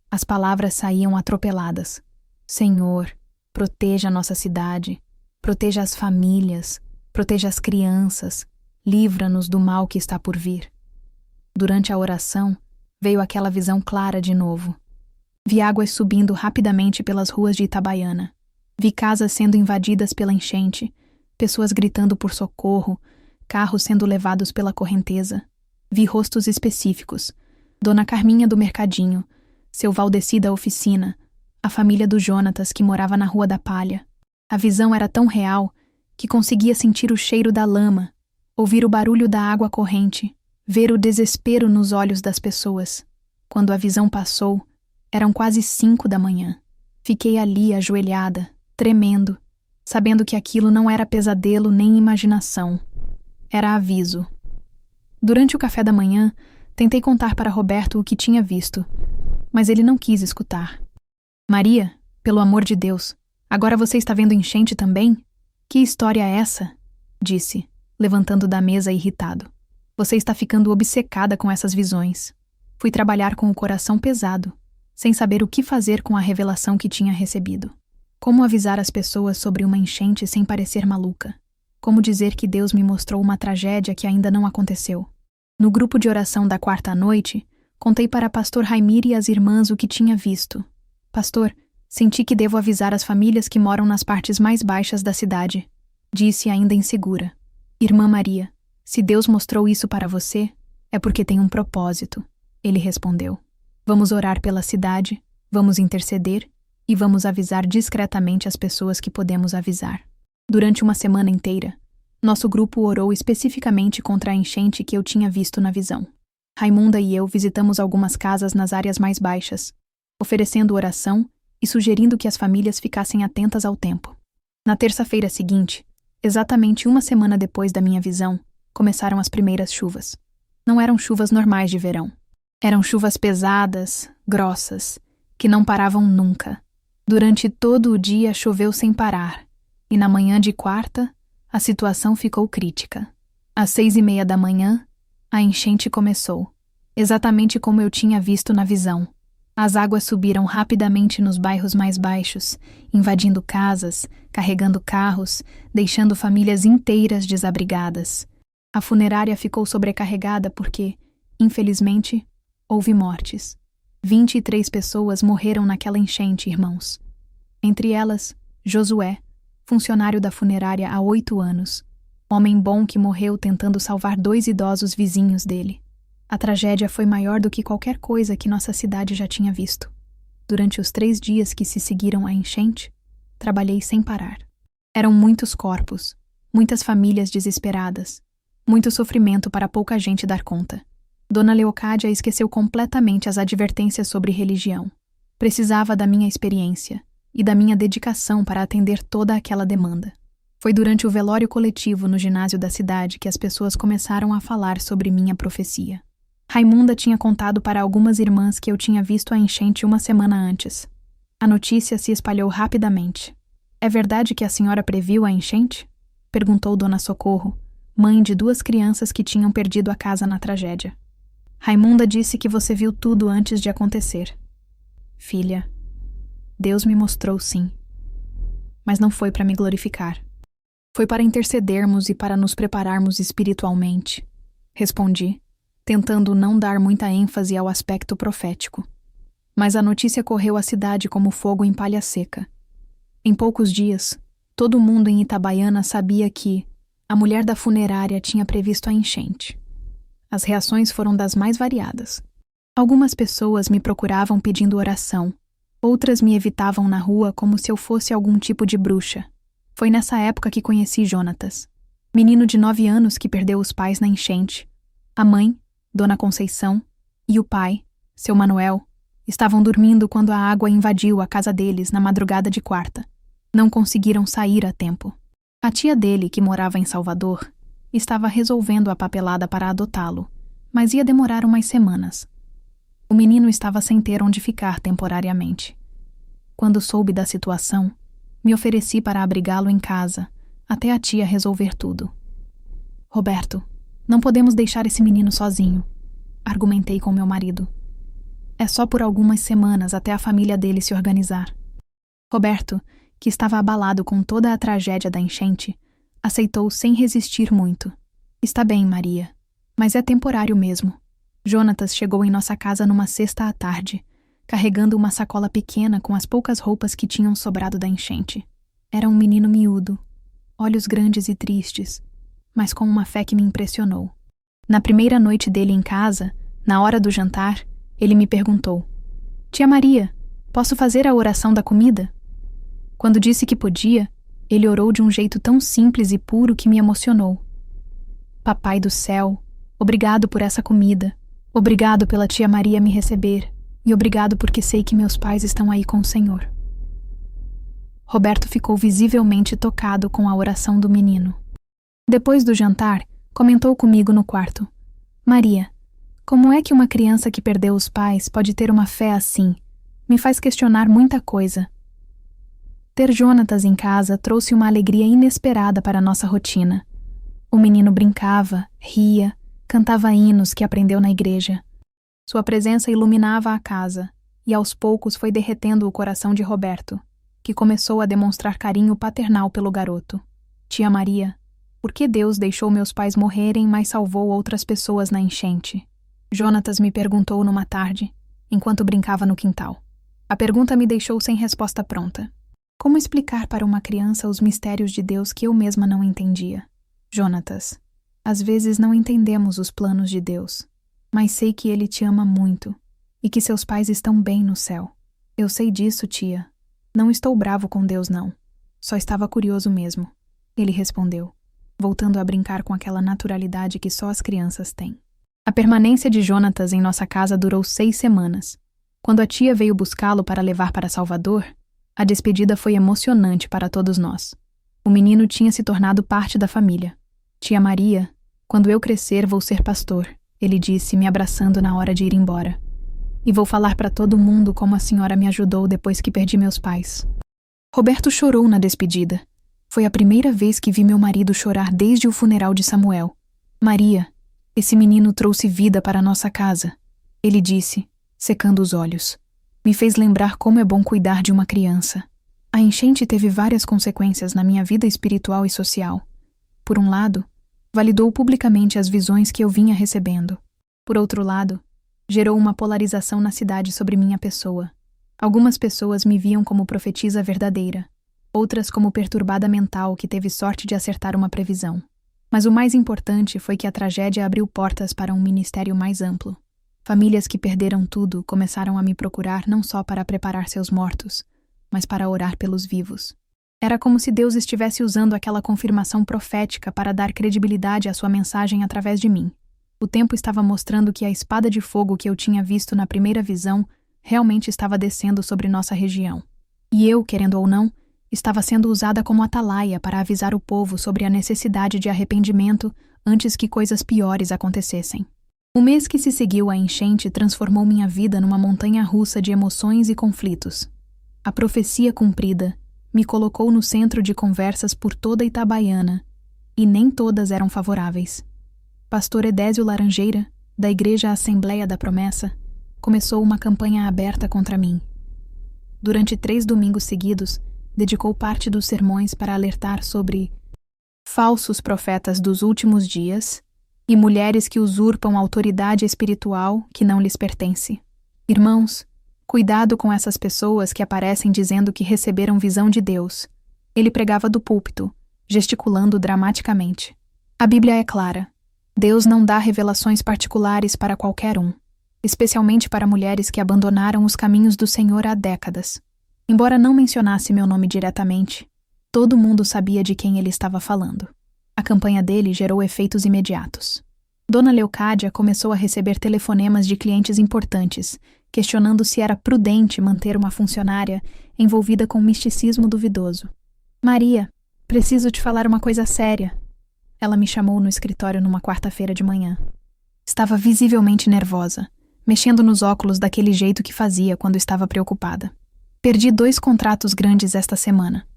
As palavras saíam atropeladas. Senhor, proteja a nossa cidade, proteja as famílias, proteja as crianças, livra-nos do mal que está por vir. Durante a oração, veio aquela visão clara de novo. Vi águas subindo rapidamente pelas ruas de Itabaiana. Vi casas sendo invadidas pela enchente, pessoas gritando por socorro, carros sendo levados pela correnteza. Vi rostos específicos. Dona Carminha do mercadinho, seu Valdeci da oficina, a família do Jonatas que morava na Rua da Palha. A visão era tão real que conseguia sentir o cheiro da lama, ouvir o barulho da água corrente, ver o desespero nos olhos das pessoas. Quando a visão passou, eram quase 5 da manhã. Fiquei ali ajoelhada, tremendo, sabendo que aquilo não era pesadelo nem imaginação. Era aviso. Durante o café da manhã, tentei contar para Roberto o que tinha visto, mas ele não quis escutar. Maria, pelo amor de Deus, agora você está vendo enchente também? Que história é essa? Disse, levantando da mesa irritado. Você está ficando obcecada com essas visões. Fui trabalhar com o coração pesado, sem saber o que fazer com a revelação que tinha recebido. Como avisar as pessoas sobre uma enchente sem parecer maluca? Como dizer que Deus me mostrou uma tragédia que ainda não aconteceu? No grupo de oração da 4ª noite, contei para pastor Raimir e as irmãs o que tinha visto. Pastor, senti que devo avisar as famílias que moram nas partes mais baixas da cidade. Disse ainda insegura. Irmã Maria, se Deus mostrou isso para você, é porque tem um propósito. Ele respondeu. Vamos orar pela cidade, vamos interceder e vamos avisar discretamente as pessoas que podemos avisar. Durante uma semana inteira, nosso grupo orou especificamente contra a enchente que eu tinha visto na visão. Raimunda e eu visitamos algumas casas nas áreas mais baixas, oferecendo oração e sugerindo que as famílias ficassem atentas ao tempo. Na terça-feira seguinte, exatamente uma semana depois da minha visão, começaram as primeiras chuvas. Não eram chuvas normais de verão. Eram chuvas pesadas, grossas, que não paravam nunca. Durante todo o dia choveu sem parar, E na manhã de quarta, a situação ficou crítica. Às 6:30 da manhã, a enchente começou, exatamente como eu tinha visto na visão. As águas subiram rapidamente nos bairros mais baixos, invadindo casas, carregando carros, deixando famílias inteiras desabrigadas. A funerária ficou sobrecarregada porque, infelizmente, houve mortes. 23 pessoas morreram naquela enchente, irmãos. Entre elas, Josué, funcionário da funerária há 8 anos. Homem bom que morreu tentando salvar 2 idosos vizinhos dele. A tragédia foi maior do que qualquer coisa que nossa cidade já tinha visto. Durante os 3 dias que se seguiram à enchente, trabalhei sem parar. Eram muitos corpos, muitas famílias desesperadas, muito sofrimento para pouca gente dar conta. Dona Leocádia esqueceu completamente as advertências sobre religião. Precisava da minha experiência e da minha dedicação para atender toda aquela demanda. Foi durante o velório coletivo no ginásio da cidade que as pessoas começaram a falar sobre minha profecia. Raimunda tinha contado para algumas irmãs que eu tinha visto a enchente uma semana antes. A notícia se espalhou rapidamente. É verdade que a senhora previu a enchente? Perguntou Dona Socorro, mãe de 2 crianças que tinham perdido a casa na tragédia. Raimunda disse que você viu tudo antes de acontecer. Filha, Deus me mostrou sim. Mas não foi para me glorificar. Foi para intercedermos e para nos prepararmos espiritualmente. Respondi, tentando não dar muita ênfase ao aspecto profético. Mas a notícia correu a cidade como fogo em palha seca. Em poucos dias, todo mundo em Itabaiana sabia que a mulher da funerária tinha previsto a enchente. As reações foram das mais variadas. Algumas pessoas me procuravam pedindo oração, outras me evitavam na rua como se eu fosse algum tipo de bruxa. Foi nessa época que conheci Jonatas, menino de 9 anos que perdeu os pais na enchente. A mãe, Dona Conceição, e o pai, seu Manuel, estavam dormindo quando a água invadiu a casa deles na madrugada de quarta. Não conseguiram sair a tempo. A tia dele, que morava em Salvador, estava resolvendo a papelada para adotá-lo, mas ia demorar umas semanas. O menino estava sem ter onde ficar temporariamente. Quando soube da situação, me ofereci para abrigá-lo em casa, até a tia resolver tudo. Roberto, não podemos deixar esse menino sozinho, argumentei com meu marido. É só por algumas semanas até a família dele se organizar. Roberto, que estava abalado com toda a tragédia da enchente, aceitou sem resistir muito. Está bem, Maria, mas é temporário mesmo. Jonatas chegou em nossa casa numa sexta à tarde, carregando uma sacola pequena com as poucas roupas que tinham sobrado da enchente. Era um menino miúdo, olhos grandes e tristes, mas com uma fé que me impressionou. Na primeira noite dele em casa, na hora do jantar, ele me perguntou: Tia Maria, posso fazer a oração da comida? Quando disse que podia, ele orou de um jeito tão simples e puro que me emocionou. Papai do céu, obrigado por essa comida. Obrigado pela tia Maria me receber. E obrigado porque sei que meus pais estão aí com o Senhor. Roberto ficou visivelmente tocado com a oração do menino. Depois do jantar, comentou comigo no quarto: Maria, como é que uma criança que perdeu os pais pode ter uma fé assim? Me faz questionar muita coisa. Ter Jonatas em casa trouxe uma alegria inesperada para a nossa rotina. O menino brincava, ria, cantava hinos que aprendeu na igreja. Sua presença iluminava a casa, e aos poucos foi derretendo o coração de Roberto, que começou a demonstrar carinho paternal pelo garoto. Tia Maria, por que Deus deixou meus pais morrerem, mas salvou outras pessoas na enchente? Jonatas me perguntou numa tarde, enquanto brincava no quintal. A pergunta me deixou sem resposta pronta. Como explicar para uma criança os mistérios de Deus que eu mesma não entendia? Jonatas, às vezes não entendemos os planos de Deus, mas sei que Ele te ama muito e que seus pais estão bem no céu. Eu sei disso, tia. Não estou bravo com Deus, não. Só estava curioso mesmo. Ele respondeu, voltando a brincar com aquela naturalidade que só as crianças têm. A permanência de Jonatas em nossa casa durou 6 semanas. Quando a tia veio buscá-lo para levar para Salvador, a despedida foi emocionante para todos nós. O menino tinha se tornado parte da família. Tia Maria, quando eu crescer vou ser pastor, ele disse, me abraçando na hora de ir embora. E vou falar para todo mundo como a senhora me ajudou depois que perdi meus pais. Roberto chorou na despedida. Foi a primeira vez que vi meu marido chorar desde o funeral de Samuel. Maria, esse menino trouxe vida para nossa casa, ele disse, secando os olhos. Me fez lembrar como é bom cuidar de uma criança. A enchente teve várias consequências na minha vida espiritual e social. Por um lado, validou publicamente as visões que eu vinha recebendo. Por outro lado, gerou uma polarização na cidade sobre minha pessoa. Algumas pessoas me viam como profetisa verdadeira, outras como perturbada mental que teve sorte de acertar uma previsão. Mas o mais importante foi que a tragédia abriu portas para um ministério mais amplo. Famílias que perderam tudo começaram a me procurar não só para preparar seus mortos, mas para orar pelos vivos. Era como se Deus estivesse usando aquela confirmação profética para dar credibilidade à sua mensagem através de mim. O tempo estava mostrando que a espada de fogo que eu tinha visto na primeira visão realmente estava descendo sobre nossa região. E eu, querendo ou não, estava sendo usada como atalaia para avisar o povo sobre a necessidade de arrependimento antes que coisas piores acontecessem. O mês que se seguiu à enchente transformou minha vida numa montanha-russa de emoções e conflitos. A profecia cumprida me colocou no centro de conversas por toda Itabaiana, e nem todas eram favoráveis. Pastor Edésio Laranjeira, da Igreja Assembleia da Promessa, começou uma campanha aberta contra mim. Durante 3 domingos seguidos, dedicou parte dos sermões para alertar sobre falsos profetas dos últimos dias e mulheres que usurpam autoridade espiritual que não lhes pertence. Irmãos, cuidado com essas pessoas que aparecem dizendo que receberam visão de Deus. Ele pregava do púlpito, gesticulando dramaticamente. A Bíblia é clara. Deus não dá revelações particulares para qualquer um, especialmente para mulheres que abandonaram os caminhos do Senhor há décadas. Embora não mencionasse meu nome diretamente, todo mundo sabia de quem ele estava falando. A campanha dele gerou efeitos imediatos. Dona Leocádia começou a receber telefonemas de clientes importantes, questionando se era prudente manter uma funcionária envolvida com misticismo duvidoso. Maria, preciso te falar uma coisa séria. Ela me chamou no escritório numa quarta-feira de manhã. Estava visivelmente nervosa, mexendo nos óculos daquele jeito que fazia quando estava preocupada. Perdi 2 contratos grandes esta semana.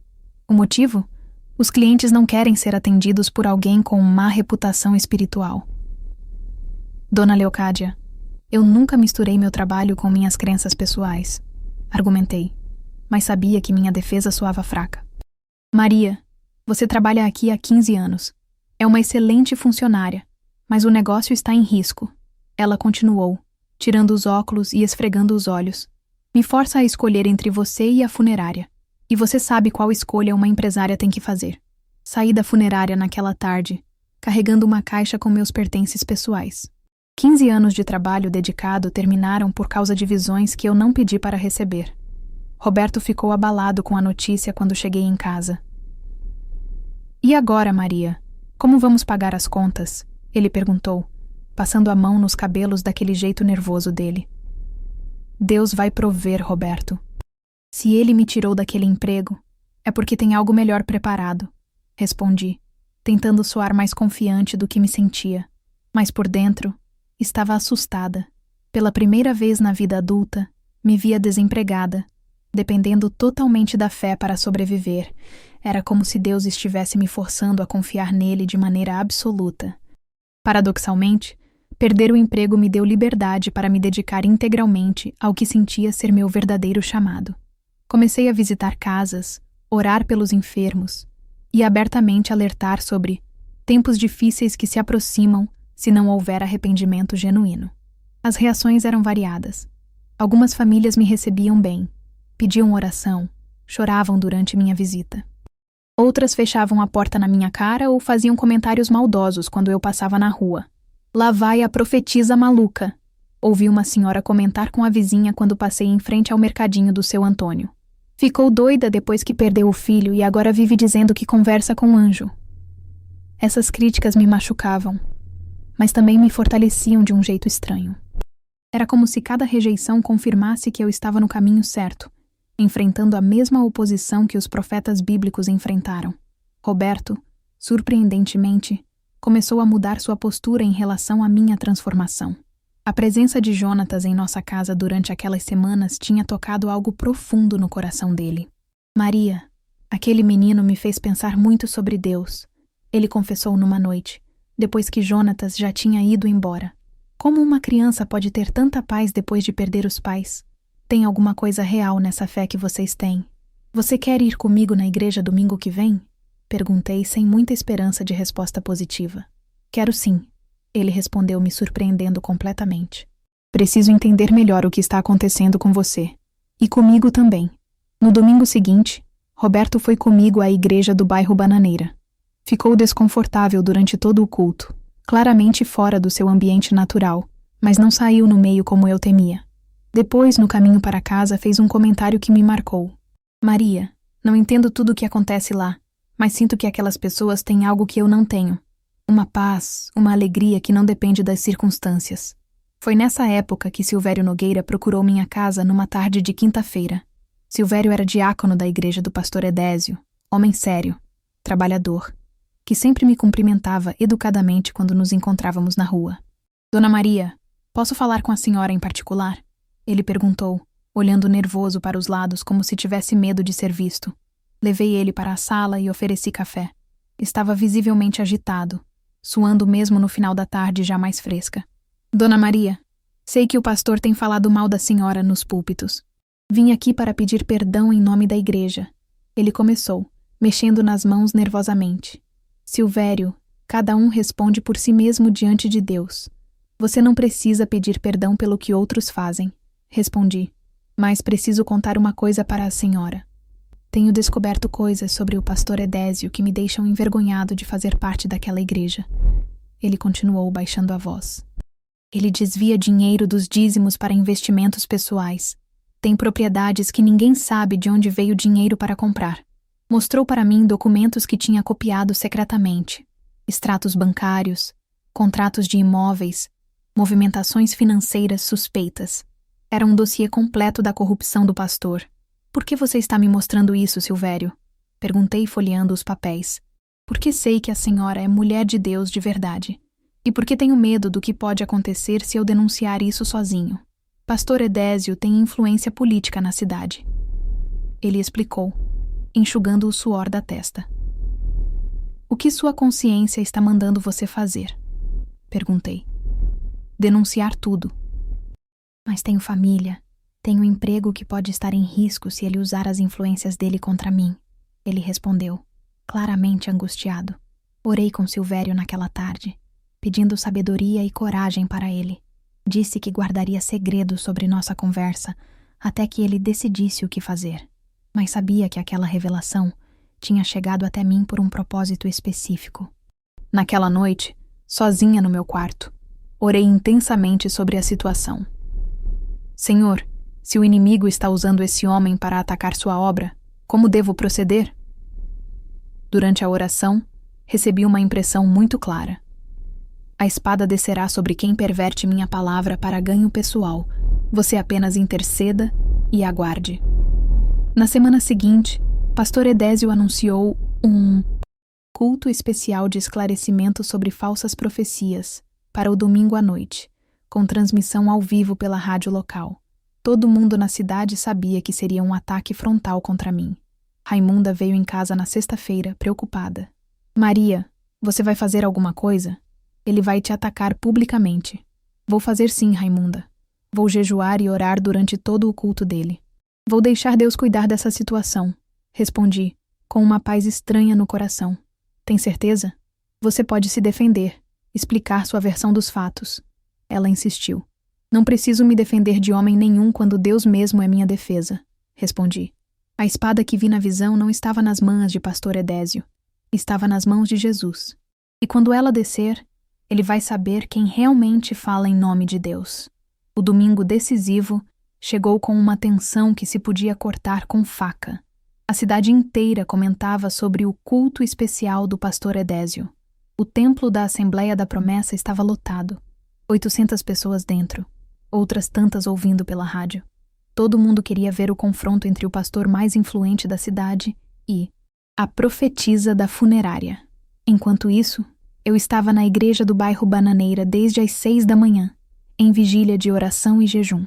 O motivo? Os clientes não querem ser atendidos por alguém com má reputação espiritual. Dona Leocádia, eu nunca misturei meu trabalho com minhas crenças pessoais, argumentei, mas sabia que minha defesa soava fraca. Maria, você trabalha aqui há 15 anos. É uma excelente funcionária, mas o negócio está em risco. Ela continuou, tirando os óculos e esfregando os olhos. Me força a escolher entre você e a funerária. E você sabe qual escolha uma empresária tem que fazer. Saí da funerária naquela tarde, carregando uma caixa com meus pertences pessoais. 15 anos de trabalho dedicado terminaram por causa de visões que eu não pedi para receber. Roberto ficou abalado com a notícia quando cheguei em casa. E agora, Maria? Como vamos pagar as contas? Ele perguntou, passando a mão nos cabelos daquele jeito nervoso dele. Deus vai prover, Roberto. Se ele me tirou daquele emprego, é porque tem algo melhor preparado, respondi, tentando soar mais confiante do que me sentia. Mas por dentro, estava assustada. Pela primeira vez na vida adulta, me via desempregada, dependendo totalmente da fé para sobreviver. Era como se Deus estivesse me forçando a confiar nele de maneira absoluta. Paradoxalmente, perder o emprego me deu liberdade para me dedicar integralmente ao que sentia ser meu verdadeiro chamado. Comecei a visitar casas, orar pelos enfermos e abertamente alertar sobre tempos difíceis que se aproximam se não houver arrependimento genuíno. As reações eram variadas. Algumas famílias me recebiam bem, pediam oração, choravam durante minha visita. Outras fechavam a porta na minha cara ou faziam comentários maldosos quando eu passava na rua. Lá vai a profetisa maluca, ouvi uma senhora comentar com a vizinha quando passei em frente ao mercadinho do seu Antônio. Ficou doida depois que perdeu o filho e agora vive dizendo que conversa com um anjo. Essas críticas me machucavam, mas também me fortaleciam de um jeito estranho. Era como se cada rejeição confirmasse que eu estava no caminho certo, enfrentando a mesma oposição que os profetas bíblicos enfrentaram. Roberto, surpreendentemente, começou a mudar sua postura em relação à minha transformação. A presença de Jonatas em nossa casa durante aquelas semanas tinha tocado algo profundo no coração dele. Maria, Aquele menino me fez pensar muito sobre Deus. Ele confessou numa noite, depois que Jonatas já tinha ido embora. Como uma criança pode ter tanta paz depois de perder os pais? Tem alguma coisa real nessa fé que vocês têm? Você quer ir comigo na igreja domingo que vem? Perguntei sem muita esperança de resposta positiva. Quero sim, ele respondeu, me surpreendendo completamente. Preciso entender melhor o que está acontecendo com você. E comigo também. No domingo seguinte, Roberto foi comigo à igreja do bairro Bananeira. Ficou desconfortável durante todo o culto, claramente fora do seu ambiente natural, mas não saiu no meio como eu temia. Depois, no caminho para casa, fez um comentário que me marcou. Maria, não entendo tudo o que acontece lá, mas sinto que aquelas pessoas têm algo que eu não tenho. Uma paz, uma alegria que não depende das circunstâncias. Foi nessa época que Silvério Nogueira procurou minha casa numa tarde de quinta-feira. Silvério era diácono da igreja do pastor Edésio, homem sério, trabalhador, que sempre me cumprimentava educadamente quando nos encontrávamos na rua. Dona Maria, posso falar com a senhora em particular? Ele perguntou, olhando nervoso para os lados como se tivesse medo de ser visto. Levei ele para a sala e ofereci café. Estava visivelmente agitado, suando mesmo no final da tarde já mais fresca. Dona Maria, sei que o pastor tem falado mal da senhora nos púlpitos. Vim aqui para pedir perdão em nome da igreja. Ele começou, mexendo nas mãos nervosamente. Silvério, cada um responde por si mesmo diante de Deus. Você não precisa pedir perdão pelo que outros fazem, respondi. Mas preciso contar uma coisa para a senhora. Tenho descoberto coisas sobre o pastor Edésio que me deixam envergonhado de fazer parte daquela igreja. Ele continuou baixando a voz. Ele desvia dinheiro dos dízimos para investimentos pessoais. Tem propriedades que ninguém sabe de onde veio o dinheiro para comprar. Mostrou para mim documentos que tinha copiado secretamente. Extratos bancários, contratos de imóveis, movimentações financeiras suspeitas. Era um dossiê completo da corrupção do pastor. Por que você está me mostrando isso, Silvério? Perguntei folheando os papéis. Porque sei que a senhora é mulher de Deus de verdade. E porque tenho medo do que pode acontecer se eu denunciar isso sozinho. Pastor Edésio tem influência política na cidade. Ele explicou, enxugando o suor da testa. O que sua consciência está mandando você fazer? Perguntei. Denunciar tudo. Mas tenho família. Tenho um emprego que pode estar em risco se ele usar as influências dele contra mim. Ele respondeu, claramente angustiado. Orei com Silvério naquela tarde, pedindo sabedoria e coragem para ele. Disse que guardaria segredo sobre nossa conversa até que ele decidisse o que fazer. Mas sabia que aquela revelação tinha chegado até mim por um propósito específico. Naquela noite, sozinha no meu quarto, orei intensamente sobre a situação. Senhor, se o inimigo está usando esse homem para atacar sua obra, como devo proceder? Durante a oração, recebi uma impressão muito clara. A espada descerá sobre quem perverte minha palavra para ganho pessoal. Você apenas interceda e aguarde. Na semana seguinte, pastor Edésio anunciou um culto especial de esclarecimento sobre falsas profecias para o domingo à noite, com transmissão ao vivo pela rádio local. Todo mundo na cidade sabia que seria um ataque frontal contra mim. Raimunda veio em casa na sexta-feira, preocupada. Maria, você vai fazer alguma coisa? Ele vai te atacar publicamente. Vou fazer sim, Raimunda. Vou jejuar e orar durante todo o culto dele. Vou deixar Deus cuidar dessa situação, respondi, com uma paz estranha no coração. Tem certeza? Você pode se defender, explicar sua versão dos fatos. Ela insistiu. Não preciso me defender de homem nenhum quando Deus mesmo é minha defesa, respondi. A espada que vi na visão não estava nas mãos de pastor Edésio. Estava nas mãos de Jesus. E quando ela descer, ele vai saber quem realmente fala em nome de Deus. O domingo decisivo chegou com uma tensão que se podia cortar com faca. A cidade inteira comentava sobre o culto especial do pastor Edésio. O templo da Assembleia da Promessa estava lotado. 800 pessoas dentro. Outras tantas ouvindo pela rádio. Todo mundo queria ver o confronto entre o pastor mais influente da cidade e a profetisa da funerária. Enquanto isso, eu estava na igreja do bairro Bananeira desde as 6 da manhã, em vigília de oração e jejum.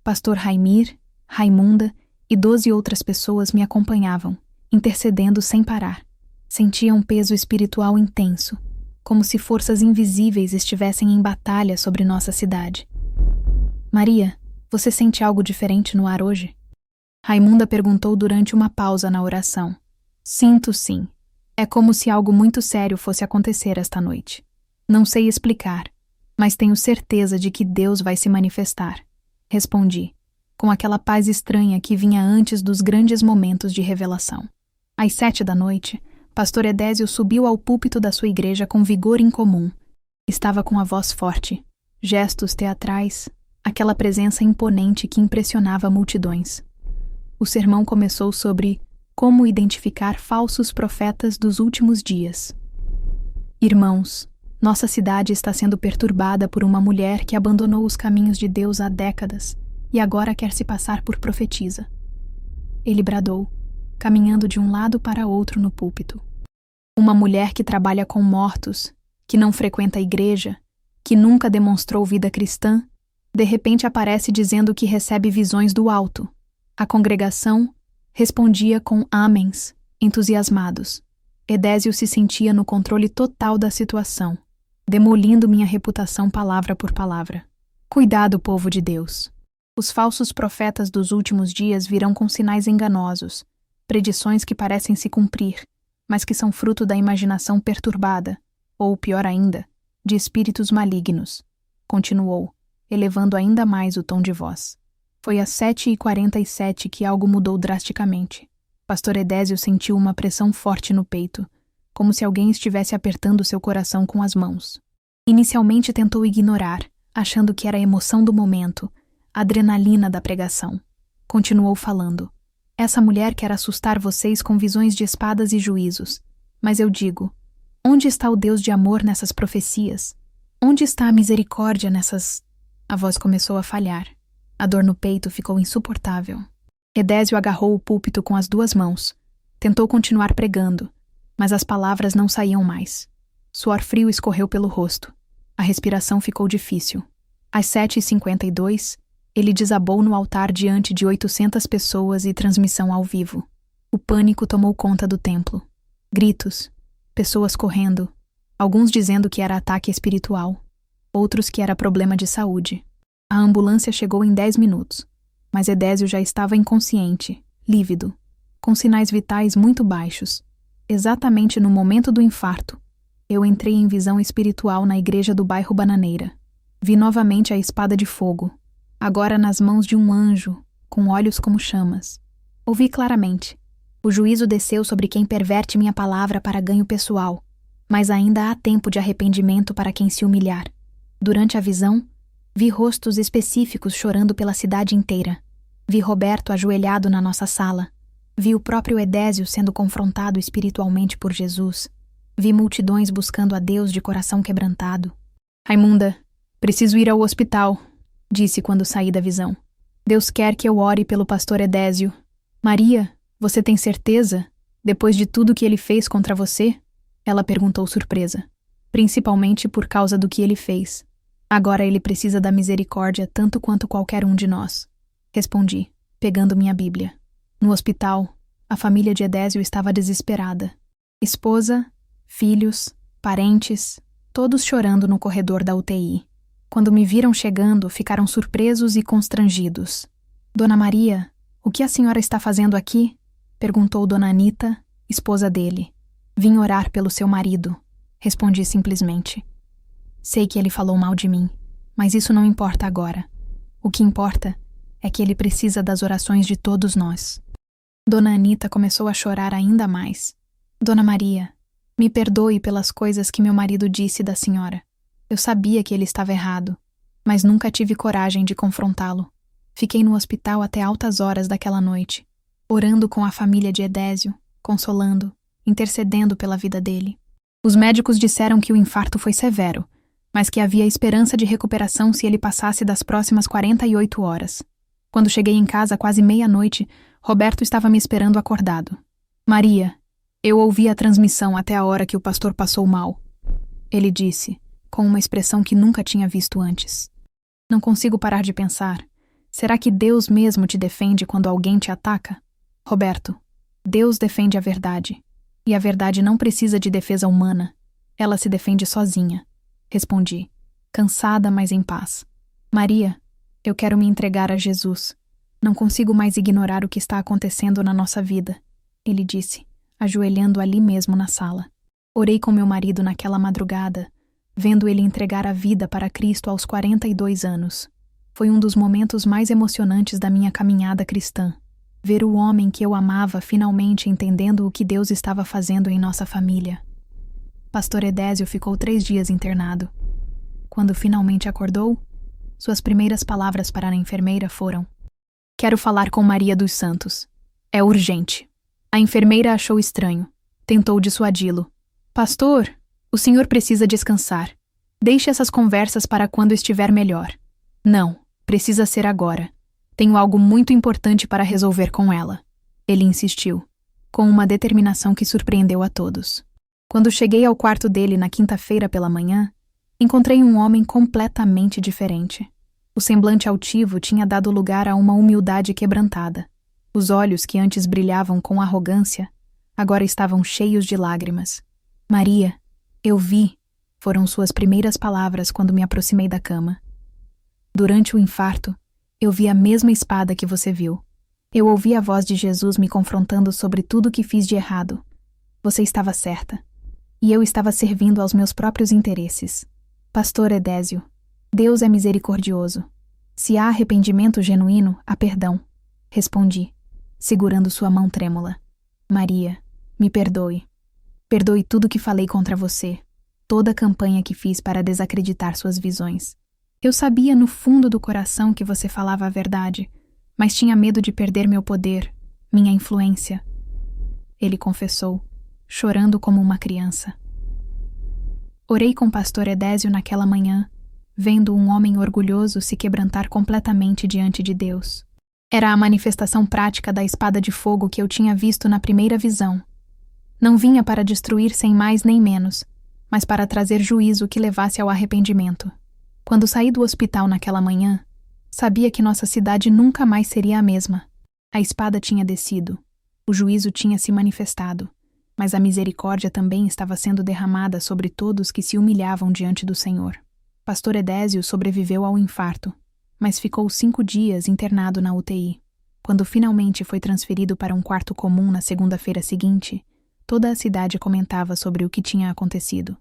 Pastor Raimir, Raimunda e 12 outras pessoas me acompanhavam, intercedendo sem parar. Sentia um peso espiritual intenso, como se forças invisíveis estivessem em batalha sobre nossa cidade. Maria, você sente algo diferente no ar hoje? Raimunda perguntou durante uma pausa na oração. Sinto sim. É como se algo muito sério fosse acontecer esta noite. Não sei explicar, mas tenho certeza de que Deus vai se manifestar. Respondi, com aquela paz estranha que vinha antes dos grandes momentos de revelação. Às 7 da noite, pastor Edésio subiu ao púlpito da sua igreja com vigor incomum. Estava com a voz forte, gestos teatrais, aquela presença imponente que impressionava multidões. O sermão começou sobre como identificar falsos profetas dos últimos dias. Irmãos, nossa cidade está sendo perturbada por uma mulher que abandonou os caminhos de Deus há décadas e agora quer se passar por profetisa. Ele bradou, caminhando de um lado para outro no púlpito. Uma mulher que trabalha com mortos, que não frequenta a igreja, que nunca demonstrou vida cristã, de repente aparece dizendo que recebe visões do alto. A congregação respondia com amens, entusiasmados. Edésio se sentia no controle total da situação, demolindo minha reputação palavra por palavra. Cuidado, povo de Deus. Os falsos profetas dos últimos dias virão com sinais enganosos, predições que parecem se cumprir, mas que são fruto da imaginação perturbada, ou, pior ainda, de espíritos malignos. Continuou, elevando ainda mais o tom de voz. Foi às 7h47 que algo mudou drasticamente. Pastor Edésio sentiu uma pressão forte no peito, como se alguém estivesse apertando seu coração com as mãos. Inicialmente tentou ignorar, achando que era a emoção do momento, a adrenalina da pregação. Continuou falando. Essa mulher quer assustar vocês com visões de espadas e juízos. Mas eu digo, onde está o Deus de amor nessas profecias? Onde está a misericórdia nessas... A voz começou a falhar. A dor no peito ficou insuportável. Edésio agarrou o púlpito com as 2 mãos. Tentou continuar pregando, mas as palavras não saíam mais. Suor frio escorreu pelo rosto. A respiração ficou difícil. Às 7h52, ele desabou no altar diante de 800 pessoas e transmissão ao vivo. O pânico tomou conta do templo. Gritos, pessoas correndo, alguns dizendo que era ataque espiritual, outros que era problema de saúde. A ambulância chegou em 10 minutos, mas Edésio já estava inconsciente, lívido, com sinais vitais muito baixos. Exatamente no momento do infarto, eu entrei em visão espiritual na igreja do bairro Bananeira. Vi novamente a espada de fogo, agora nas mãos de um anjo, com olhos como chamas. Ouvi claramente. O juízo desceu sobre quem perverte minha palavra para ganho pessoal, mas ainda há tempo de arrependimento para quem se humilhar. Durante a visão, vi rostos específicos chorando pela cidade inteira. Vi Roberto ajoelhado na nossa sala. Vi o próprio Edésio sendo confrontado espiritualmente por Jesus. Vi multidões buscando a Deus de coração quebrantado. Raimunda, preciso ir ao hospital, disse quando saí da visão. Deus quer que eu ore pelo pastor Edésio. Maria, você tem certeza? Depois de tudo que ele fez contra você? Ela perguntou surpresa. Principalmente por causa do que ele fez. Agora ele precisa da misericórdia tanto quanto qualquer um de nós. Respondi, pegando minha Bíblia. No hospital, a família de Edésio estava desesperada. Esposa, filhos, parentes, todos chorando no corredor da UTI. Quando me viram chegando, ficaram surpresos e constrangidos. Dona Maria, o que a senhora está fazendo aqui? Perguntou Dona Anita, esposa dele. Vim orar pelo seu marido. Respondi simplesmente. Sei que ele falou mal de mim, mas isso não importa agora. O que importa é que ele precisa das orações de todos nós. Dona Anita começou a chorar ainda mais. Dona Maria, me perdoe pelas coisas que meu marido disse da senhora. Eu sabia que ele estava errado, mas nunca tive coragem de confrontá-lo. Fiquei no hospital até altas horas daquela noite, orando com a família de Edésio, consolando, intercedendo pela vida dele. Os médicos disseram que o infarto foi severo, mas que havia esperança de recuperação se ele passasse das próximas 48 horas. Quando cheguei em casa quase meia-noite, Roberto estava me esperando acordado. Maria, eu ouvi a transmissão até a hora que o pastor passou mal. Ele disse, com uma expressão que nunca tinha visto antes. Não consigo parar de pensar. Será que Deus mesmo te defende quando alguém te ataca? Roberto, Deus defende a verdade. E a verdade não precisa de defesa humana. Ela se defende sozinha. Respondi, cansada, mas em paz. Maria, eu quero me entregar a Jesus. Não consigo mais ignorar o que está acontecendo na nossa vida, ele disse, ajoelhando ali mesmo na sala. Orei com meu marido naquela madrugada, vendo ele entregar a vida para Cristo aos 42 anos. Foi um dos momentos mais emocionantes da minha caminhada cristã. Ver o homem que eu amava finalmente entendendo o que Deus estava fazendo em nossa família. Pastor Edésio ficou 3 dias internado. Quando finalmente acordou, suas primeiras palavras para a enfermeira foram: "Quero falar com Maria dos Santos. É urgente." A enfermeira achou estranho. Tentou dissuadi-lo. "Pastor, o senhor precisa descansar. Deixe essas conversas para quando estiver melhor." "Não, precisa ser agora. Tenho algo muito importante para resolver com ela." Ele insistiu, com uma determinação que surpreendeu a todos. Quando cheguei ao quarto dele na quinta-feira pela manhã, encontrei um homem completamente diferente. O semblante altivo tinha dado lugar a uma humildade quebrantada. Os olhos, que antes brilhavam com arrogância, agora estavam cheios de lágrimas. "Maria, eu vi", foram suas primeiras palavras quando me aproximei da cama. "Durante o infarto, eu vi a mesma espada que você viu. Eu ouvi a voz de Jesus me confrontando sobre tudo que fiz de errado. Você estava certa. E eu estava servindo aos meus próprios interesses. Pastor Edésio, Deus é misericordioso. Se há arrependimento genuíno, há perdão." Respondi, segurando sua mão trêmula. "Maria, me perdoe. Perdoe tudo que falei contra você, toda a campanha que fiz para desacreditar suas visões. Eu sabia no fundo do coração que você falava a verdade, mas tinha medo de perder meu poder, minha influência." Ele confessou, chorando como uma criança. Orei com pastor Edésio naquela manhã, vendo um homem orgulhoso se quebrantar completamente diante de Deus. Era a manifestação prática da espada de fogo que eu tinha visto na primeira visão. Não vinha para destruir sem mais nem menos, mas para trazer juízo que levasse ao arrependimento. Quando saí do hospital naquela manhã, sabia que nossa cidade nunca mais seria a mesma. A espada tinha descido, o juízo tinha se manifestado, mas a misericórdia também estava sendo derramada sobre todos que se humilhavam diante do Senhor. Pastor Edésio sobreviveu ao infarto, mas ficou 5 dias internado na UTI. Quando finalmente foi transferido para um quarto comum na segunda-feira seguinte, toda a cidade comentava sobre o que tinha acontecido.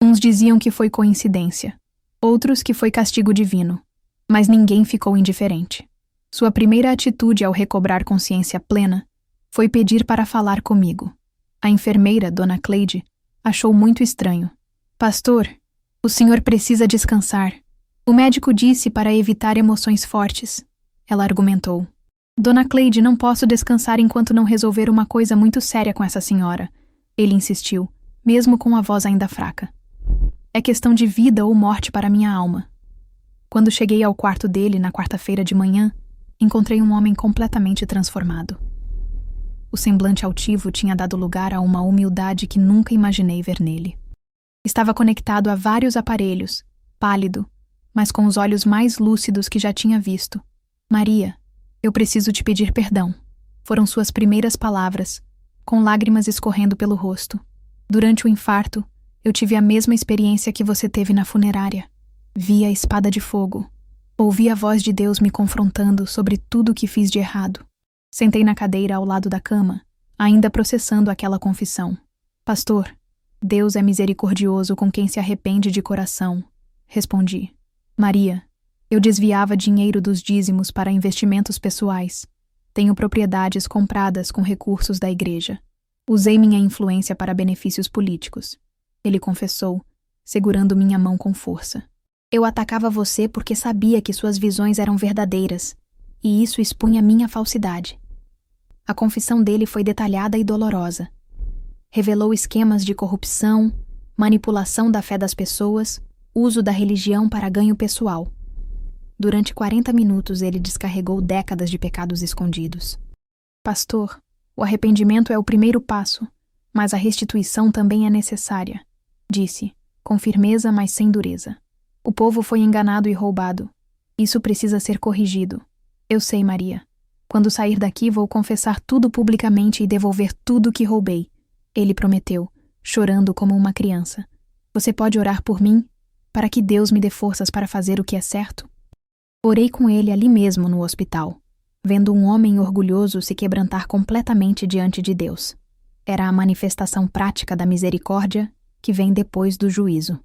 Uns diziam que foi coincidência, outros que foi castigo divino, mas ninguém ficou indiferente. Sua primeira atitude ao recobrar consciência plena foi pedir para falar comigo. A enfermeira, Dona Cleide, achou muito estranho. "Pastor, o senhor precisa descansar. O médico disse para evitar emoções fortes." Ela argumentou. "Dona Cleide, não posso descansar enquanto não resolver uma coisa muito séria com essa senhora." Ele insistiu, mesmo com a voz ainda fraca. "É questão de vida ou morte para minha alma." Quando cheguei ao quarto dele na quarta-feira de manhã, encontrei um homem completamente transformado. O semblante altivo tinha dado lugar a uma humildade que nunca imaginei ver nele. Estava conectado a vários aparelhos, pálido, mas com os olhos mais lúcidos que já tinha visto. "Maria, eu preciso te pedir perdão." Foram suas primeiras palavras, com lágrimas escorrendo pelo rosto. "Durante o infarto, eu tive a mesma experiência que você teve na funerária. Vi a espada de fogo. Ouvi a voz de Deus me confrontando sobre tudo o que fiz de errado." Sentei na cadeira ao lado da cama, ainda processando aquela confissão. "Pastor, Deus é misericordioso com quem se arrepende de coração." Respondi. "Maria, eu desviava dinheiro dos dízimos para investimentos pessoais. Tenho propriedades compradas com recursos da igreja. Usei minha influência para benefícios políticos." Ele confessou, segurando minha mão com força. "Eu atacava você porque sabia que suas visões eram verdadeiras, e isso expunha minha falsidade." A confissão dele foi detalhada e dolorosa. Revelou esquemas de corrupção, manipulação da fé das pessoas, uso da religião para ganho pessoal. Durante 40 minutos ele descarregou décadas de pecados escondidos. "Pastor, o arrependimento é o primeiro passo, mas a restituição também é necessária", disse, com firmeza, mas sem dureza. "O povo foi enganado e roubado. Isso precisa ser corrigido." "Eu sei, Maria. Quando sair daqui, vou confessar tudo publicamente e devolver tudo que roubei. Ele prometeu, chorando como uma criança. Você pode orar por mim, para que Deus me dê forças para fazer o que é certo? Orei com ele ali mesmo no hospital, vendo um homem orgulhoso se quebrantar completamente diante de Deus. Era a manifestação prática da misericórdia que vem depois do juízo.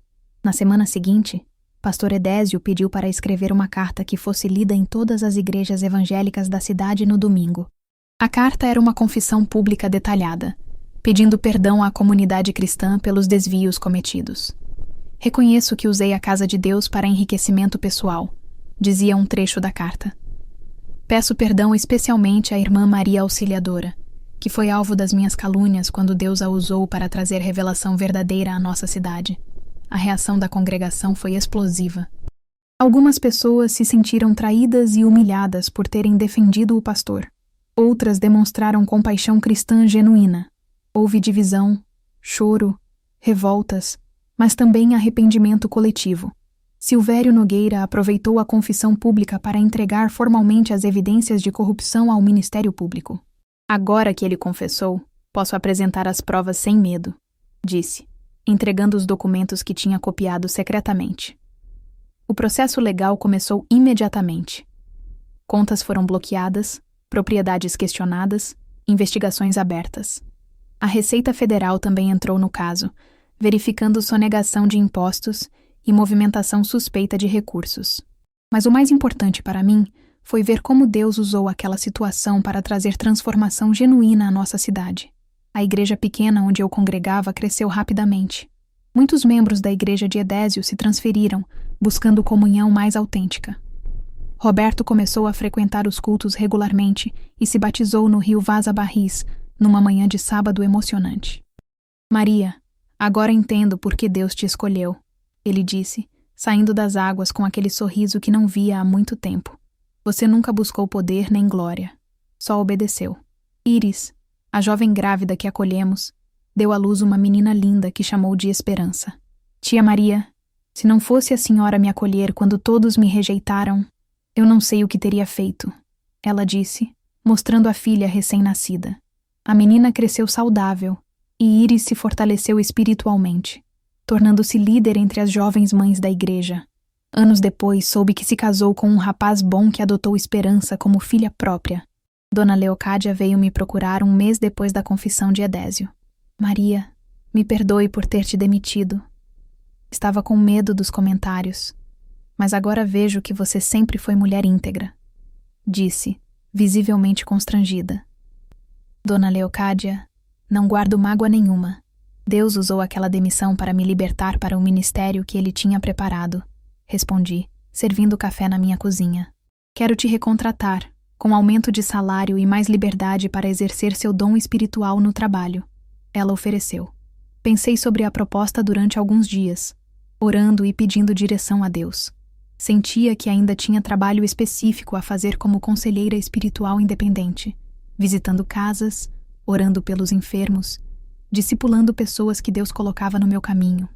Na semana seguinte, pastor Edésio pediu para escrever uma carta que fosse lida em todas as igrejas evangélicas da cidade no domingo. A carta era uma confissão pública detalhada, pedindo perdão à comunidade cristã pelos desvios cometidos. Reconheço que usei a casa de Deus para enriquecimento pessoal, dizia um trecho da carta. Peço perdão especialmente à irmã Maria Auxiliadora, que foi alvo das minhas calúnias quando Deus a usou para trazer revelação verdadeira à nossa cidade. A reação da congregação foi explosiva. Algumas pessoas se sentiram traídas e humilhadas por terem defendido o pastor. Outras demonstraram compaixão cristã genuína. Houve divisão, choro, revoltas, mas também arrependimento coletivo. Silvério Nogueira aproveitou a confissão pública para entregar formalmente as evidências de corrupção ao Ministério Público. Agora que ele confessou, posso apresentar as provas sem medo, disse, entregando os documentos que tinha copiado secretamente. O processo legal começou imediatamente. Contas foram bloqueadas, propriedades questionadas, investigações abertas. A Receita Federal também entrou no caso, verificando sonegação de impostos e movimentação suspeita de recursos. Mas o mais importante para mim foi ver como Deus usou aquela situação para trazer transformação genuína à nossa cidade. A igreja pequena onde eu congregava cresceu rapidamente. Muitos membros da igreja de Edésio se transferiram, buscando comunhão mais autêntica. Roberto começou a frequentar os cultos regularmente e se batizou no rio Vaza Barris, numa manhã de sábado emocionante. Maria, agora entendo por que Deus te escolheu, ele disse, saindo das águas com aquele sorriso que não via há muito tempo. Você nunca buscou poder nem glória. Só obedeceu. Íris, a jovem grávida que acolhemos, deu à luz uma menina linda que chamou de Esperança. Tia Maria, se não fosse a senhora me acolher quando todos me rejeitaram, eu não sei o que teria feito, ela disse, mostrando a filha recém-nascida. A menina cresceu saudável e Íris se fortaleceu espiritualmente, tornando-se líder entre as jovens mães da igreja. Anos depois, soube que se casou com um rapaz bom que adotou Esperança como filha própria. Dona Leocádia veio me procurar um mês depois da confissão de Edésio. Maria, me perdoe por ter te demitido. Estava com medo dos comentários, mas agora vejo que você sempre foi mulher íntegra, disse, visivelmente constrangida. Dona Leocádia, não guardo mágoa nenhuma. Deus usou aquela demissão para me libertar para o ministério que ele tinha preparado, respondi, servindo café na minha cozinha. Quero te recontratar, com aumento de salário e mais liberdade para exercer seu dom espiritual no trabalho. Ela ofereceu. Pensei sobre a proposta durante alguns dias, orando e pedindo direção a Deus. Sentia que ainda tinha trabalho específico a fazer como conselheira espiritual independente, visitando casas, orando pelos enfermos, discipulando pessoas que Deus colocava no meu caminho.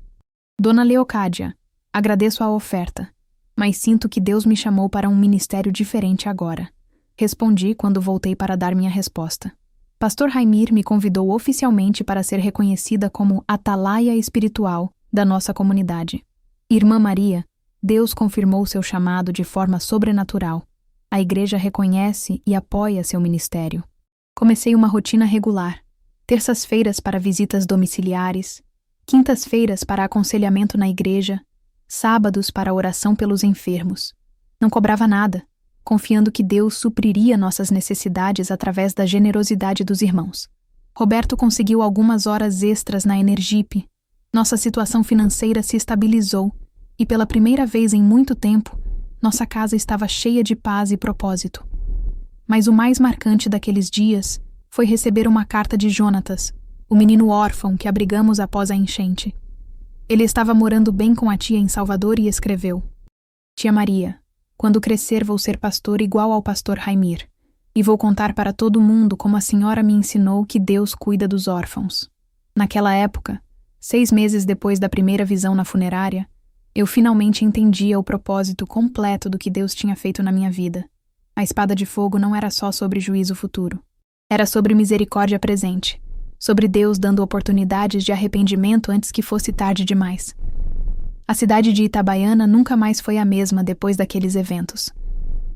Dona Leocádia, agradeço a oferta, mas sinto que Deus me chamou para um ministério diferente agora. Respondi quando voltei para dar minha resposta. Pastor Raimir me convidou oficialmente para ser reconhecida como atalaia espiritual da nossa comunidade. Irmã Maria, Deus confirmou seu chamado de forma sobrenatural. A igreja reconhece e apoia seu ministério. Comecei uma rotina regular. Terças-feiras para visitas domiciliares, quintas-feiras para aconselhamento na igreja, sábados para oração pelos enfermos. Não cobrava nada, confiando que Deus supriria nossas necessidades através da generosidade dos irmãos. Roberto conseguiu algumas horas extras na Energipe. Nossa situação financeira se estabilizou e pela primeira vez em muito tempo, nossa casa estava cheia de paz e propósito. Mas o mais marcante daqueles dias foi receber uma carta de Jonatas, o menino órfão que abrigamos após a enchente. Ele estava morando bem com a tia em Salvador e escreveu: Tia Maria, quando crescer vou ser pastor igual ao pastor Raimir, e vou contar para todo mundo como a senhora me ensinou que Deus cuida dos órfãos. Naquela época, 6 meses depois da primeira visão na funerária, eu finalmente entendia o propósito completo do que Deus tinha feito na minha vida. A espada de fogo não era só sobre juízo futuro. Era sobre misericórdia presente, sobre Deus dando oportunidades de arrependimento antes que fosse tarde demais. A cidade de Itabaiana nunca mais foi a mesma depois daqueles eventos.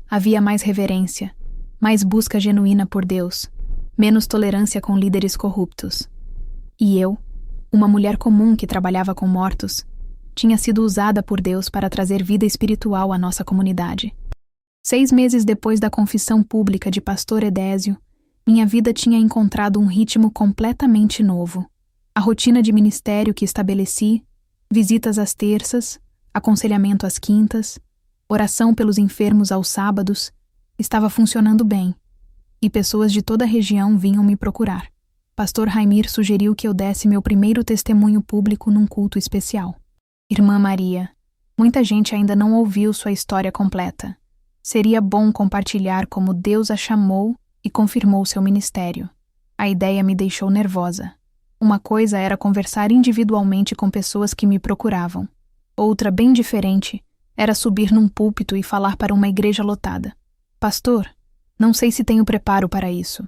Havia mais reverência, mais busca genuína por Deus, menos tolerância com líderes corruptos. E eu, uma mulher comum que trabalhava com mortos, tinha sido usada por Deus para trazer vida espiritual à nossa comunidade. 6 meses depois da confissão pública de pastor Edésio, minha vida tinha encontrado um ritmo completamente novo. A rotina de ministério que estabeleci, visitas às terças, aconselhamento às quintas, oração pelos enfermos aos sábados, estava funcionando bem, e pessoas de toda a região vinham me procurar. Pastor Raimir sugeriu que eu desse meu primeiro testemunho público num culto especial. Irmã Maria, muita gente ainda não ouviu sua história completa. Seria bom compartilhar como Deus a chamou e confirmou seu ministério. A ideia me deixou nervosa. Uma coisa era conversar individualmente com pessoas que me procuravam. Outra, bem diferente, era subir num púlpito e falar para uma igreja lotada. Pastor, não sei se tenho preparo para isso.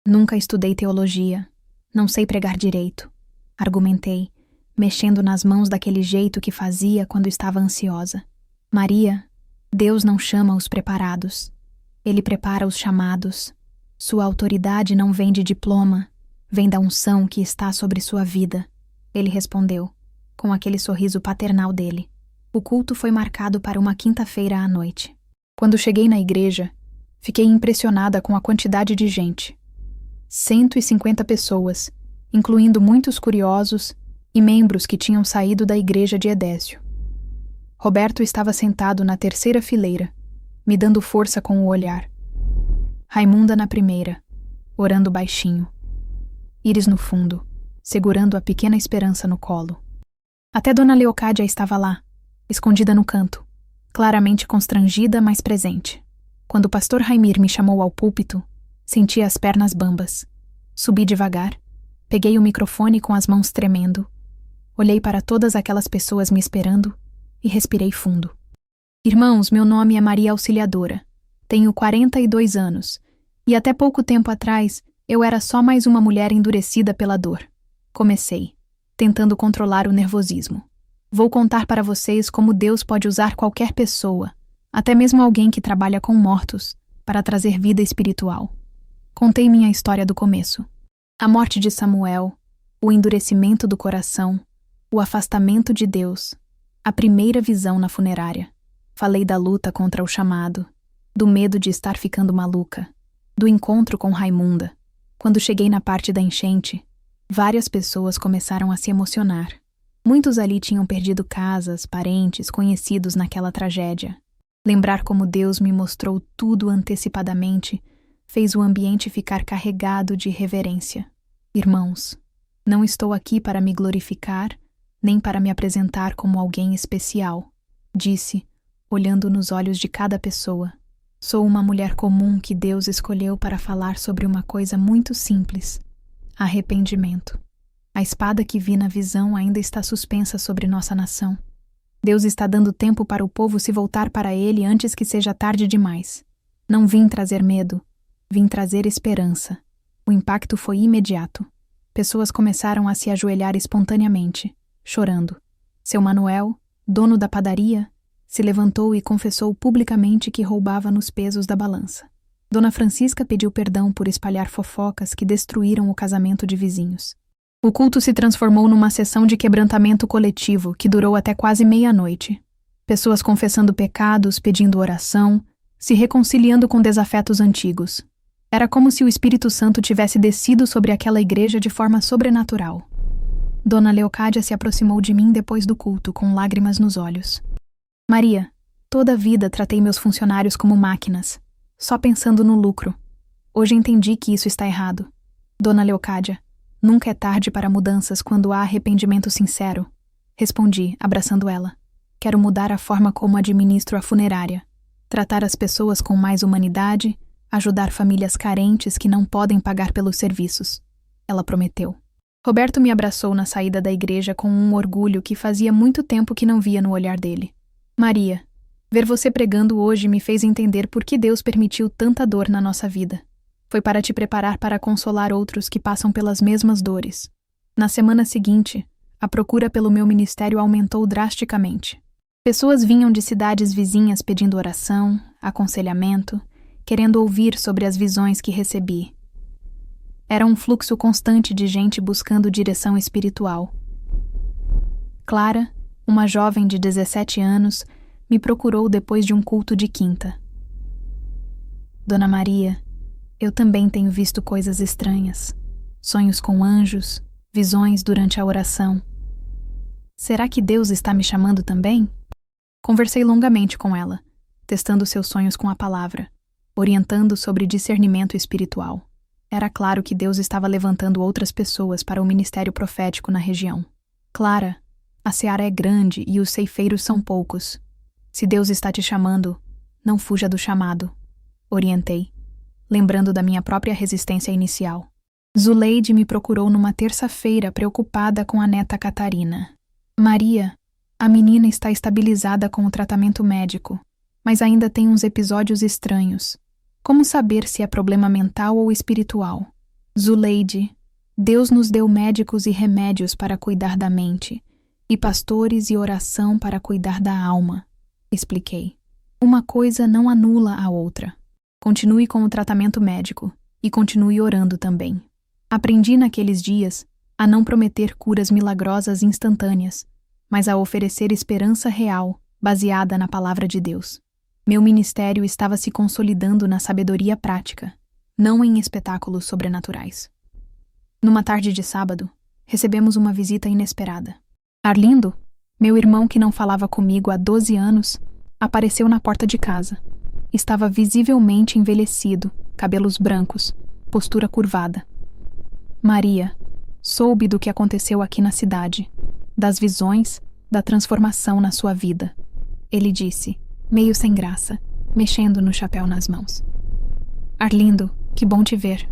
Nunca estudei teologia. Não sei pregar direito. Argumentei, mexendo nas mãos daquele jeito que fazia quando estava ansiosa. Maria, Deus não chama os preparados. Ele prepara os chamados. Sua autoridade não vem de diploma, vem da unção que está sobre sua vida. Ele respondeu, com aquele sorriso paternal dele. O culto foi marcado para uma quinta-feira à noite. Quando cheguei na igreja, fiquei impressionada com a quantidade de gente. 150 pessoas, incluindo muitos curiosos e membros que tinham saído da igreja de Edésio. Roberto estava sentado na terceira fileira, me dando força com o olhar. Raimunda na primeira, orando baixinho. Iris no fundo, segurando a pequena Esperança no colo. Até Dona Leocádia estava lá, escondida no canto, claramente constrangida, mas presente. Quando o pastor Raimir me chamou ao púlpito, senti as pernas bambas. Subi devagar, peguei o microfone com as mãos tremendo, olhei para todas aquelas pessoas me esperando e respirei fundo. Irmãos, meu nome é Maria Auxiliadora. Tenho 42 anos, e até pouco tempo atrás eu era só mais uma mulher endurecida pela dor. Comecei, tentando controlar o nervosismo. Vou contar para vocês como Deus pode usar qualquer pessoa, até mesmo alguém que trabalha com mortos, para trazer vida espiritual. Contei minha história do começo. A morte de Samuel, o endurecimento do coração, o afastamento de Deus, a primeira visão na funerária. Falei da luta contra o chamado, do medo de estar ficando maluca, do encontro com Raimunda. Quando cheguei na parte da enchente, várias pessoas começaram a se emocionar. Muitos ali tinham perdido casas, parentes, conhecidos naquela tragédia. Lembrar como Deus me mostrou tudo antecipadamente fez o ambiente ficar carregado de reverência. Irmãos, não estou aqui para me glorificar, nem para me apresentar como alguém especial, disse, olhando nos olhos de cada pessoa. Sou uma mulher comum que Deus escolheu para falar sobre uma coisa muito simples: arrependimento. A espada que vi na visão ainda está suspensa sobre nossa nação. Deus está dando tempo para o povo se voltar para Ele antes que seja tarde demais. Não vim trazer medo, vim trazer esperança. O impacto foi imediato. Pessoas começaram a se ajoelhar espontaneamente, chorando. Seu Manuel, dono da padaria, se levantou e confessou publicamente que roubava nos pesos da balança. Dona Francisca pediu perdão por espalhar fofocas que destruíram o casamento de vizinhos. O culto se transformou numa sessão de quebrantamento coletivo que durou até quase meia-noite. Pessoas confessando pecados, pedindo oração, se reconciliando com desafetos antigos. Era como se o Espírito Santo tivesse descido sobre aquela igreja de forma sobrenatural. Dona Leocádia se aproximou de mim depois do culto, com lágrimas nos olhos. Maria, toda a vida tratei meus funcionários como máquinas, só pensando no lucro. Hoje entendi que isso está errado. Dona Leocádia, nunca é tarde para mudanças quando há arrependimento sincero. Respondi, abraçando ela. Quero mudar a forma como administro a funerária. Tratar as pessoas com mais humanidade, ajudar famílias carentes que não podem pagar pelos serviços. Ela prometeu. Roberto me abraçou na saída da igreja com um orgulho que fazia muito tempo que não via no olhar dele. Maria, Ver você pregando hoje me fez entender por que Deus permitiu tanta dor na nossa vida. Foi para te preparar para consolar outros que passam pelas mesmas dores. Na semana seguinte, a procura pelo meu ministério aumentou drasticamente. Pessoas vinham de cidades vizinhas pedindo oração, aconselhamento, querendo ouvir sobre as visões que recebi. Era um fluxo constante de gente buscando direção espiritual. Clara, uma jovem de 17 anos, me procurou depois de um culto de quinta. Dona Maria, eu também tenho visto coisas estranhas. Sonhos com anjos, visões durante a oração. Será que Deus está me chamando também? Conversei longamente com ela, testando seus sonhos com a palavra, orientando sobre discernimento espiritual. Era claro que Deus estava levantando outras pessoas para o ministério profético na região. Clara, a seara é grande e os ceifeiros são poucos. Se Deus está te chamando, não fuja do chamado. Orientei, lembrando da minha própria resistência inicial. Zuleide me procurou numa terça-feira preocupada com a neta Catarina. Maria, a menina está estabilizada com o tratamento médico, mas ainda tem uns episódios estranhos. Como saber se é problema mental ou espiritual? Zuleide, Deus nos deu médicos e remédios para cuidar da mente, e pastores e oração para cuidar da alma. Expliquei. Uma coisa não anula a outra. Continue com o tratamento médico e continue orando também. Aprendi naqueles dias a não prometer curas milagrosas instantâneas, mas a oferecer esperança real, baseada na palavra de Deus. Meu ministério estava se consolidando na sabedoria prática, não em espetáculos sobrenaturais. Numa tarde de sábado, recebemos uma visita inesperada. Arlindo, meu irmão que não falava comigo há 12 anos, apareceu na porta de casa. Estava visivelmente envelhecido, cabelos brancos, postura curvada. Maria, soube do que aconteceu aqui na cidade, das visões, da transformação na sua vida. Ele disse, meio sem graça, mexendo no chapéu nas mãos. Arlindo, que bom te ver.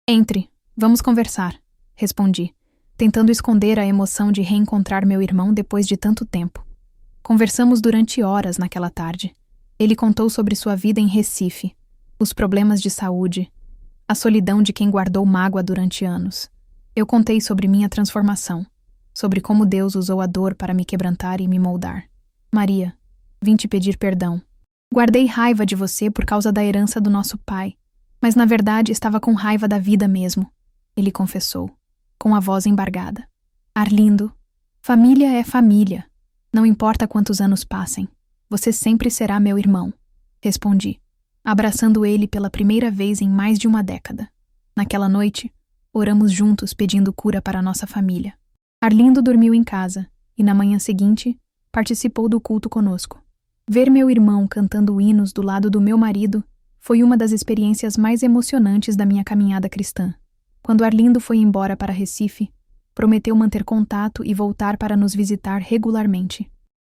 Entre, vamos conversar, respondi, tentando esconder a emoção de reencontrar meu irmão depois de tanto tempo. Conversamos durante horas naquela tarde. Ele contou sobre sua vida em Recife, os problemas de saúde, a solidão de quem guardou mágoa durante anos. Eu contei sobre minha transformação, sobre como Deus usou a dor para me quebrantar e me moldar. Maria, vim te pedir perdão. Guardei raiva de você por causa da herança do nosso pai, mas na verdade estava com raiva da vida mesmo, ele confessou, com a voz embargada. Arlindo, família é família. Não importa quantos anos passem, você sempre será meu irmão, respondi, abraçando ele pela primeira vez em mais de uma década. Naquela noite, oramos juntos pedindo cura para nossa família. Arlindo dormiu em casa e na manhã seguinte participou do culto conosco. Ver meu irmão cantando hinos do lado do meu marido foi uma das experiências mais emocionantes da minha caminhada cristã. Quando Arlindo foi embora para Recife, prometeu manter contato e voltar para nos visitar regularmente.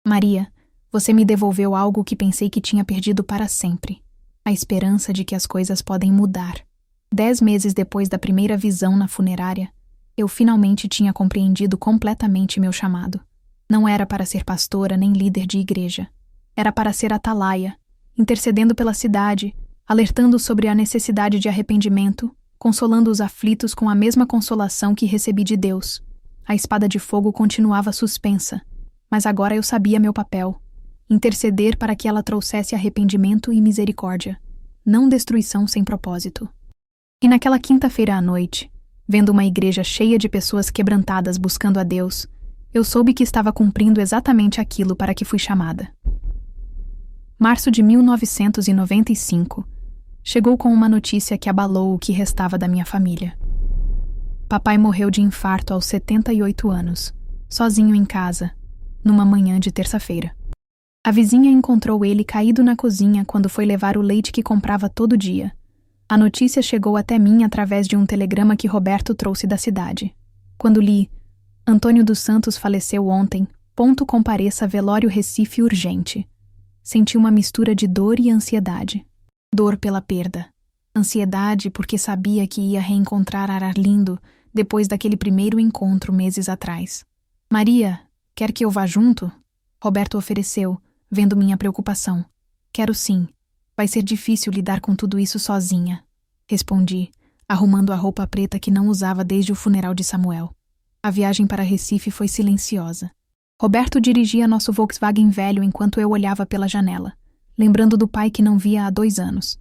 Maria, você me devolveu algo que pensei que tinha perdido para sempre. A esperança de que as coisas podem mudar. 10 meses depois da primeira visão na funerária, eu finalmente tinha compreendido completamente meu chamado. Não era para ser pastora nem líder de igreja. Era para ser atalaia, intercedendo pela cidade, alertando sobre a necessidade de arrependimento, consolando os aflitos com a mesma consolação que recebi de Deus. A espada de fogo continuava suspensa, mas agora eu sabia meu papel. Interceder para que ela trouxesse arrependimento e misericórdia, não destruição sem propósito. E naquela quinta-feira à noite, vendo uma igreja cheia de pessoas quebrantadas buscando a Deus, eu soube que estava cumprindo exatamente aquilo para que fui chamada. Março de 1995 chegou com uma notícia que abalou o que restava da minha família. Papai morreu de infarto aos 78 anos, sozinho em casa, numa manhã de terça-feira. A vizinha encontrou ele caído na cozinha quando foi levar o leite que comprava todo dia. A notícia chegou até mim através de um telegrama que Roberto trouxe da cidade. Quando li, Antônio dos Santos faleceu ontem, compareça velório Recife urgente. Senti uma mistura de dor e ansiedade. Dor pela perda. Ansiedade porque sabia que ia reencontrar Arlindo depois daquele primeiro encontro meses atrás. Maria, quer que eu vá junto? Roberto ofereceu, vendo minha preocupação. Quero sim. Vai ser difícil lidar com tudo isso sozinha, respondi, arrumando a roupa preta que não usava desde o funeral de Samuel. A viagem para Recife foi silenciosa. Roberto dirigia nosso Volkswagen velho enquanto eu olhava pela janela, lembrando do pai que não via há 2 anos.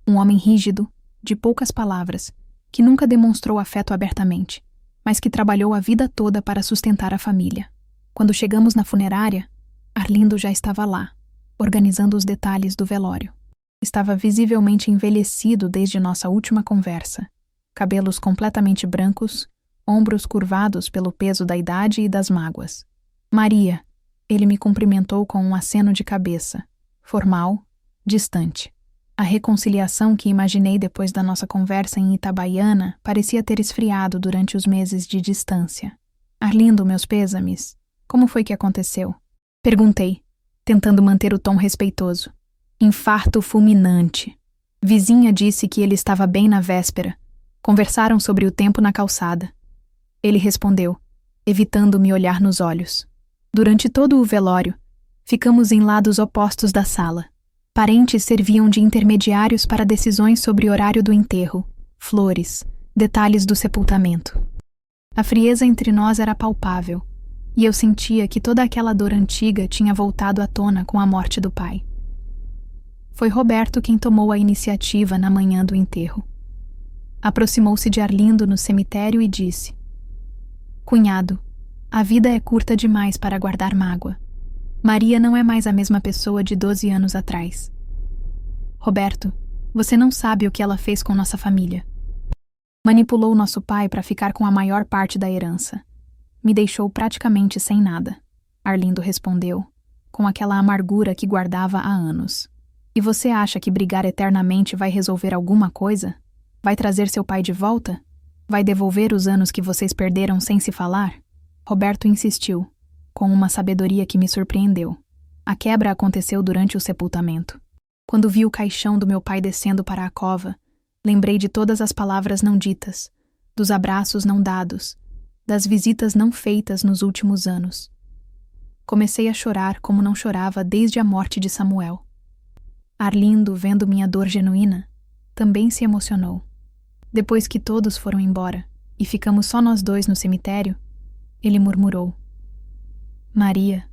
Um homem rígido, de poucas palavras, que nunca demonstrou afeto abertamente, mas que trabalhou a vida toda para sustentar a família. Quando chegamos na funerária, Arlindo já estava lá, organizando os detalhes do velório. Estava visivelmente envelhecido desde nossa última conversa. Cabelos completamente brancos, ombros curvados pelo peso da idade e das mágoas. Maria, ele me cumprimentou com um aceno de cabeça, formal, distante. A reconciliação que imaginei depois da nossa conversa em Itabaiana parecia ter esfriado durante os meses de distância. Arlindo, meus pêsames. Como foi que aconteceu? Perguntei, tentando manter o tom respeitoso. Infarto fulminante. Vizinha disse que ele estava bem na véspera. Conversaram sobre o tempo na calçada. Ele respondeu, evitando me olhar nos olhos. Durante todo o velório, ficamos em lados opostos da sala. Parentes serviam de intermediários para decisões sobre horário do enterro, flores, detalhes do sepultamento. A frieza entre nós era palpável, e eu sentia que toda aquela dor antiga tinha voltado à tona com a morte do pai. Foi Roberto quem tomou a iniciativa na manhã do enterro. Aproximou-se de Arlindo no cemitério e disse: Cunhado, a vida é curta demais para guardar mágoa. Maria não é mais a mesma pessoa de 12 anos atrás. Roberto, você não sabe o que ela fez com nossa família. Manipulou nosso pai para ficar com a maior parte da herança. Me deixou praticamente sem nada. Arlindo respondeu, com aquela amargura que guardava há anos. E você acha que brigar eternamente vai resolver alguma coisa? Vai trazer seu pai de volta? Vai devolver os anos que vocês perderam sem se falar? Roberto insistiu, com uma sabedoria que me surpreendeu. A quebra aconteceu durante o sepultamento. Quando vi o caixão do meu pai descendo para a cova, lembrei de todas as palavras não ditas, dos abraços não dados, das visitas não feitas nos últimos anos. Comecei a chorar como não chorava desde a morte de Samuel. Arlindo, vendo minha dor genuína, também se emocionou. Depois que todos foram embora e ficamos só nós dois no cemitério, ele murmurou: Maria,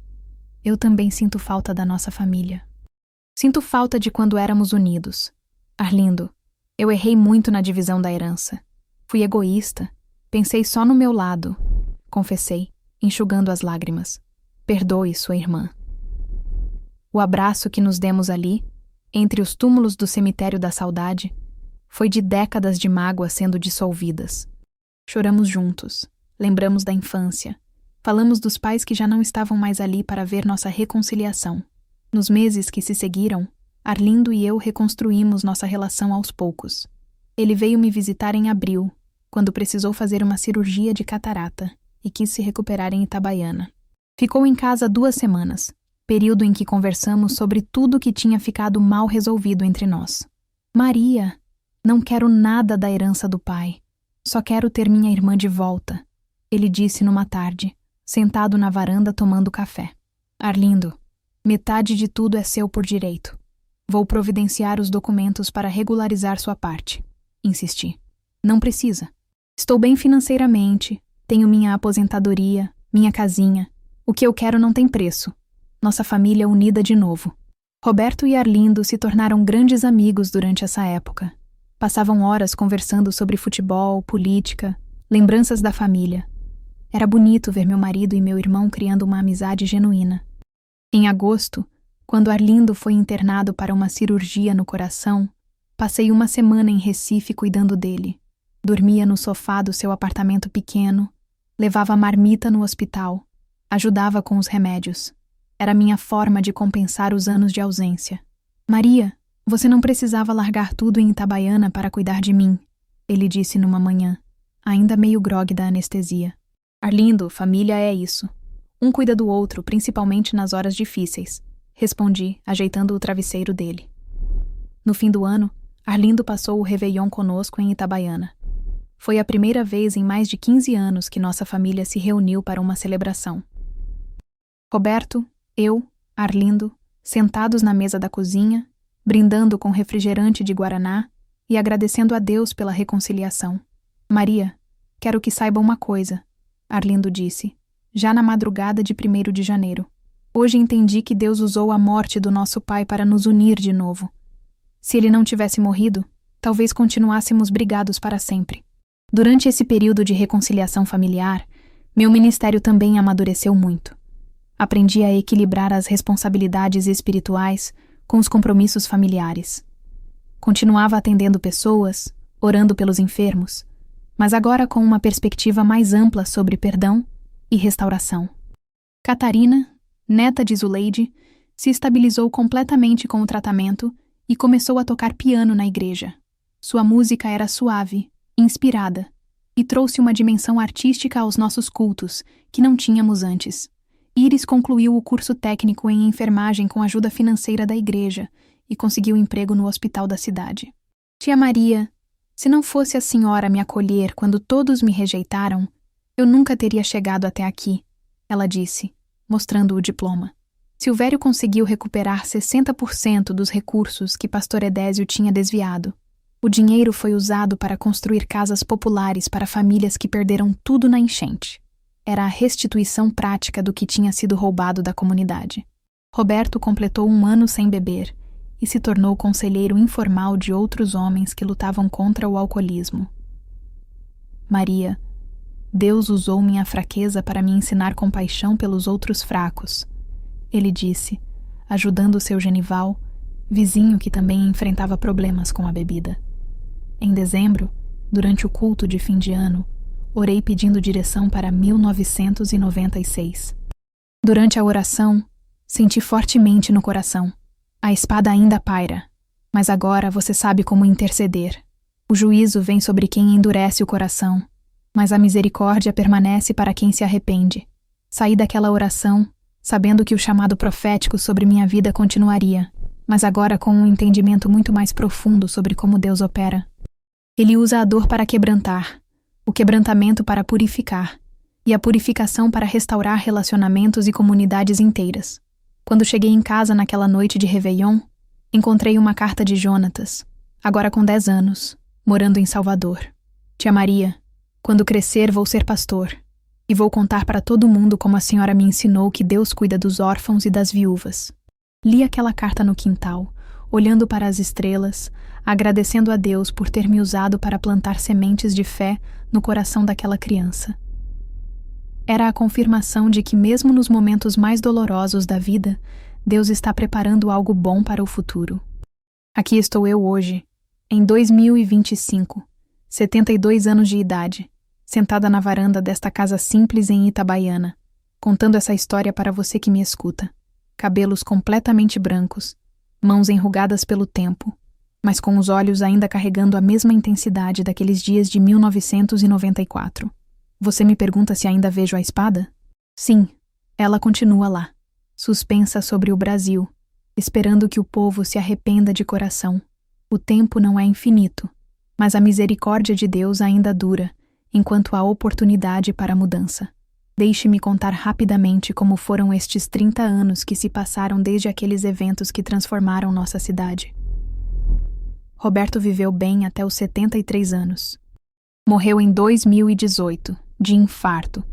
eu também sinto falta da nossa família. Sinto falta de quando éramos unidos. Arlindo, eu errei muito na divisão da herança. Fui egoísta. Pensei só no meu lado, confessei, enxugando as lágrimas. Perdoe sua irmã. O abraço que nos demos ali, entre os túmulos do cemitério da saudade, foi de décadas de mágoa sendo dissolvidas. Choramos juntos, lembramos da infância, falamos dos pais que já não estavam mais ali para ver nossa reconciliação. Nos meses que se seguiram, Arlindo e eu reconstruímos nossa relação aos poucos. Ele veio me visitar em abril, quando precisou fazer uma cirurgia de catarata e quis se recuperar em Itabaiana. Ficou em casa 2 semanas, período em que conversamos sobre tudo que tinha ficado mal resolvido entre nós. Maria, não quero nada da herança do pai. Só quero ter minha irmã de volta, ele disse numa tarde, sentado na varanda tomando café. Arlindo, metade de tudo é seu por direito. Vou providenciar os documentos para regularizar sua parte, insisti. Não precisa. Estou bem financeiramente, tenho minha aposentadoria, minha casinha. O que eu quero não tem preço. Nossa família unida de novo. Roberto e Arlindo se tornaram grandes amigos durante essa época. Passavam horas conversando sobre futebol, política, lembranças da família. Era bonito ver meu marido e meu irmão criando uma amizade genuína. Em agosto, quando Arlindo foi internado para uma cirurgia no coração, passei 1 semana em Recife cuidando dele. Dormia no sofá do seu apartamento pequeno, levava marmita no hospital, ajudava com os remédios. Era minha forma de compensar os anos de ausência. Maria, você não precisava largar tudo em Itabaiana para cuidar de mim, ele disse numa manhã, ainda meio grogue da anestesia. Arlindo, família é isso. Um cuida do outro, principalmente nas horas difíceis, respondi, ajeitando o travesseiro dele. No fim do ano, Arlindo passou o Réveillon conosco em Itabaiana. Foi a primeira vez em mais de 15 anos que nossa família se reuniu para uma celebração. Roberto, eu, Arlindo, sentados na mesa da cozinha, brindando com refrigerante de guaraná e agradecendo a Deus pela reconciliação. Maria, quero que saiba uma coisa, Arlindo disse, já na madrugada de 1º de janeiro. Hoje entendi que Deus usou a morte do nosso pai para nos unir de novo. Se ele não tivesse morrido, talvez continuássemos brigados para sempre. Durante esse período de reconciliação familiar, meu ministério também amadureceu muito. Aprendi a equilibrar as responsabilidades espirituais com os compromissos familiares. Continuava atendendo pessoas, orando pelos enfermos, mas agora com uma perspectiva mais ampla sobre perdão e restauração. Catarina, neta de Zuleide, se estabilizou completamente com o tratamento e começou a tocar piano na igreja. Sua música era suave, inspirada, e trouxe uma dimensão artística aos nossos cultos, que não tínhamos antes. Iris concluiu o curso técnico em enfermagem com ajuda financeira da igreja e conseguiu emprego no hospital da cidade. Tia Maria, se não fosse a senhora me acolher quando todos me rejeitaram, eu nunca teria chegado até aqui, ela disse, mostrando o diploma. Silvério conseguiu recuperar 60% dos recursos que Pastor Edésio tinha desviado. O dinheiro foi usado para construir casas populares para famílias que perderam tudo na enchente. Era a restituição prática do que tinha sido roubado da comunidade. Roberto completou 1 ano sem beber e se tornou conselheiro informal de outros homens que lutavam contra o alcoolismo. Maria, Deus usou minha fraqueza para me ensinar compaixão pelos outros fracos, ele disse, ajudando seu Genival, vizinho que também enfrentava problemas com a bebida. Em dezembro, durante o culto de fim de ano, orei pedindo direção para 1996. Durante a oração, senti fortemente no coração. A espada ainda paira, mas agora você sabe como interceder. O juízo vem sobre quem endurece o coração, mas a misericórdia permanece para quem se arrepende. Saí daquela oração, sabendo que o chamado profético sobre minha vida continuaria, mas agora com um entendimento muito mais profundo sobre como Deus opera. Ele usa a dor para quebrantar, o quebrantamento para purificar, e a purificação para restaurar relacionamentos e comunidades inteiras. Quando cheguei em casa naquela noite de Réveillon, encontrei uma carta de Jonatas, agora com 10 anos, morando em Salvador. Tia Maria, quando crescer vou ser pastor, e vou contar para todo mundo como a senhora me ensinou que Deus cuida dos órfãos e das viúvas. Li aquela carta no quintal, olhando para as estrelas, agradecendo a Deus por ter me usado para plantar sementes de fé no coração daquela criança. Era a confirmação de que mesmo nos momentos mais dolorosos da vida, Deus está preparando algo bom para o futuro. Aqui estou eu hoje, em 2025, 72 anos de idade, sentada na varanda desta casa simples em Itabaiana, contando essa história para você que me escuta. Cabelos completamente brancos, mãos enrugadas pelo tempo, mas com os olhos ainda carregando a mesma intensidade daqueles dias de 1994. Você me pergunta se ainda vejo a espada? Sim, ela continua lá, suspensa sobre o Brasil, esperando que o povo se arrependa de coração. O tempo não é infinito, mas a misericórdia de Deus ainda dura, enquanto há oportunidade para a mudança. Deixe-me contar rapidamente como foram estes 30 anos que se passaram desde aqueles eventos que transformaram nossa cidade. Roberto viveu bem até os 73 anos. Morreu em 2018, de infarto,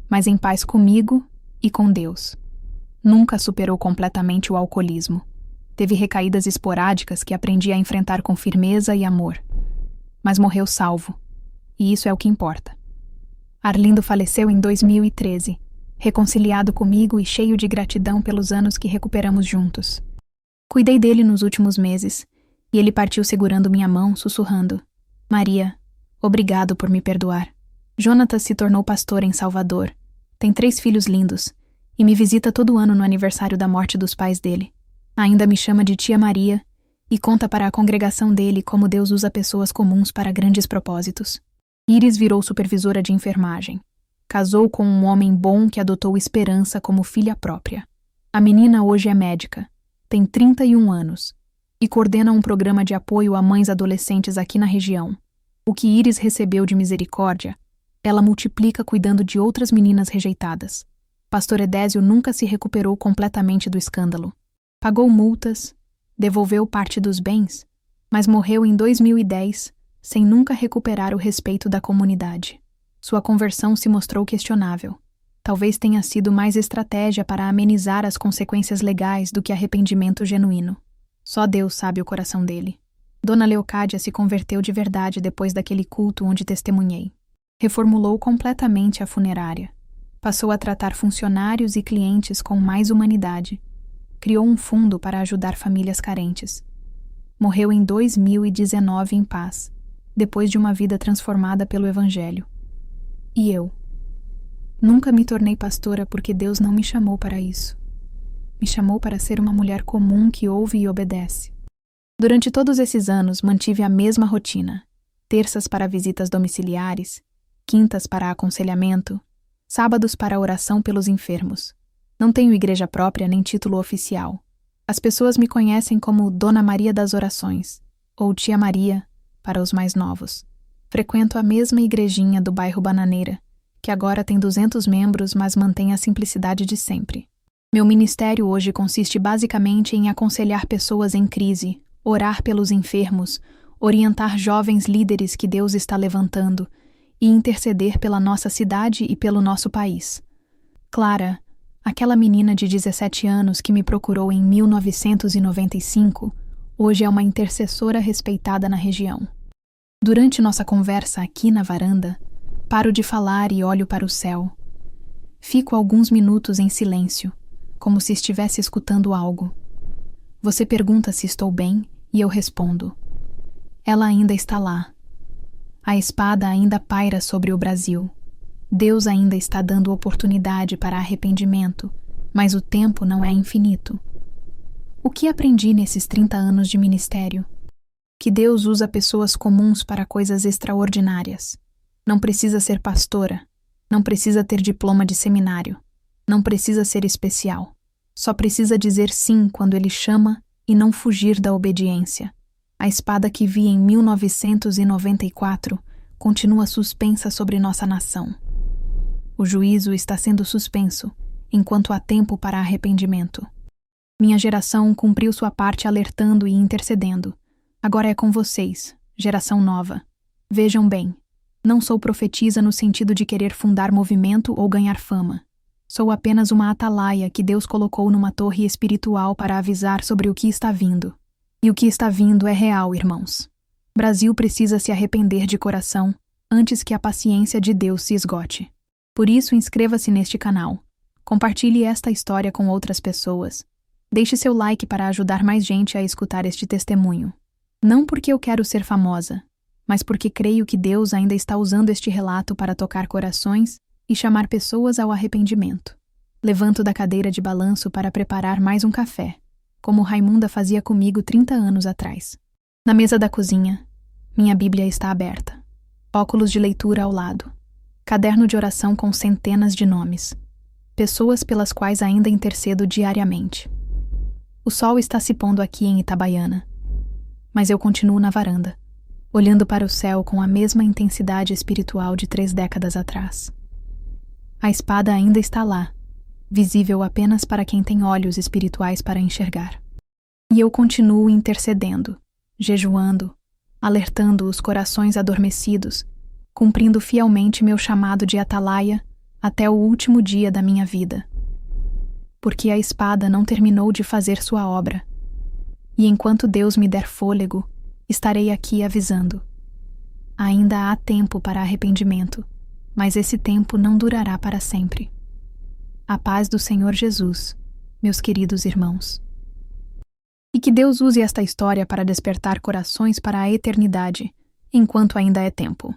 mas em paz comigo e com Deus. Nunca superou completamente o alcoolismo. Teve recaídas esporádicas que aprendi a enfrentar com firmeza e amor. Mas morreu salvo, e isso é o que importa. Arlindo faleceu em 2013, reconciliado comigo e cheio de gratidão pelos anos que recuperamos juntos. Cuidei dele nos últimos meses, e ele partiu segurando minha mão, sussurrando: Maria, obrigado por me perdoar. Jonatas se tornou pastor em Salvador. Tem 3 filhos lindos, e me visita todo ano no aniversário da morte dos pais dele. Ainda me chama de Tia Maria, e conta para a congregação dele como Deus usa pessoas comuns para grandes propósitos. Iris virou supervisora de enfermagem. Casou com um homem bom que adotou Esperança como filha própria. A menina hoje é médica, tem 31 anos, e coordena um programa de apoio a mães adolescentes aqui na região. O que Iris recebeu de misericórdia, ela multiplica cuidando de outras meninas rejeitadas. Pastor Edésio nunca se recuperou completamente do escândalo. Pagou multas, devolveu parte dos bens, mas morreu em 2010 sem nunca recuperar o respeito da comunidade. Sua conversão se mostrou questionável. Talvez tenha sido mais estratégia para amenizar as consequências legais do que arrependimento genuíno. Só Deus sabe o coração dele. Dona Leocádia se converteu de verdade depois daquele culto onde testemunhei. Reformulou completamente a funerária. Passou a tratar funcionários e clientes com mais humanidade. Criou um fundo para ajudar famílias carentes. Morreu em 2019 em paz, depois de uma vida transformada pelo Evangelho. E eu? Nunca me tornei pastora porque Deus não me chamou para isso. Me chamou para ser uma mulher comum que ouve e obedece. Durante todos esses anos, mantive a mesma rotina. Terças para visitas domiciliares, quintas para aconselhamento, sábados para oração pelos enfermos. Não tenho igreja própria nem título oficial. As pessoas me conhecem como Dona Maria das Orações, ou Tia Maria, para os mais novos. Frequento a mesma igrejinha do bairro Bananeira, que agora tem 200 membros, mas mantém a simplicidade de sempre. Meu ministério hoje consiste basicamente em aconselhar pessoas em crise, orar pelos enfermos, orientar jovens líderes que Deus está levantando e interceder pela nossa cidade e pelo nosso país. Clara, aquela menina de 17 anos que me procurou em 1995, hoje é uma intercessora respeitada na região. Durante nossa conversa aqui na varanda, paro de falar e olho para o céu. Fico alguns minutos em silêncio, como se estivesse escutando algo. Você pergunta se estou bem e eu respondo. Ela ainda está lá. A espada ainda paira sobre o Brasil. Deus ainda está dando oportunidade para arrependimento, mas o tempo não é infinito. O que aprendi nesses 30 anos de ministério? Que Deus usa pessoas comuns para coisas extraordinárias. Não precisa ser pastora, não precisa ter diploma de seminário, não precisa ser especial. Só precisa dizer sim quando Ele chama e não fugir da obediência. A espada que vi em 1994 continua suspensa sobre nossa nação. O juízo está sendo suspenso, enquanto há tempo para arrependimento. Minha geração cumpriu sua parte alertando e intercedendo. Agora é com vocês, geração nova. Vejam bem, não sou profetisa no sentido de querer fundar movimento ou ganhar fama. Sou apenas uma atalaia que Deus colocou numa torre espiritual para avisar sobre o que está vindo. E o que está vindo é real, irmãos. Brasil precisa se arrepender de coração antes que a paciência de Deus se esgote. Por isso, inscreva-se neste canal. Compartilhe esta história com outras pessoas. Deixe seu like para ajudar mais gente a escutar este testemunho. Não porque eu quero ser famosa, mas porque creio que Deus ainda está usando este relato para tocar corações e chamar pessoas ao arrependimento. Levanto da cadeira de balanço para preparar mais um café, como Raimunda fazia comigo 30 anos atrás. Na mesa da cozinha, minha Bíblia está aberta. Óculos de leitura ao lado. Caderno de oração com centenas de nomes. Pessoas pelas quais ainda intercedo diariamente. O sol está se pondo aqui em Itabaiana, mas eu continuo na varanda, olhando para o céu com a mesma intensidade espiritual de 3 décadas atrás. A espada ainda está lá, visível apenas para quem tem olhos espirituais para enxergar. E eu continuo intercedendo, jejuando, alertando os corações adormecidos, cumprindo fielmente meu chamado de atalaia até o último dia da minha vida. Porque a espada não terminou de fazer sua obra. E enquanto Deus me der fôlego, estarei aqui avisando. Ainda há tempo para arrependimento, mas esse tempo não durará para sempre. A paz do Senhor Jesus, meus queridos irmãos. E que Deus use esta história para despertar corações para a eternidade, enquanto ainda é tempo.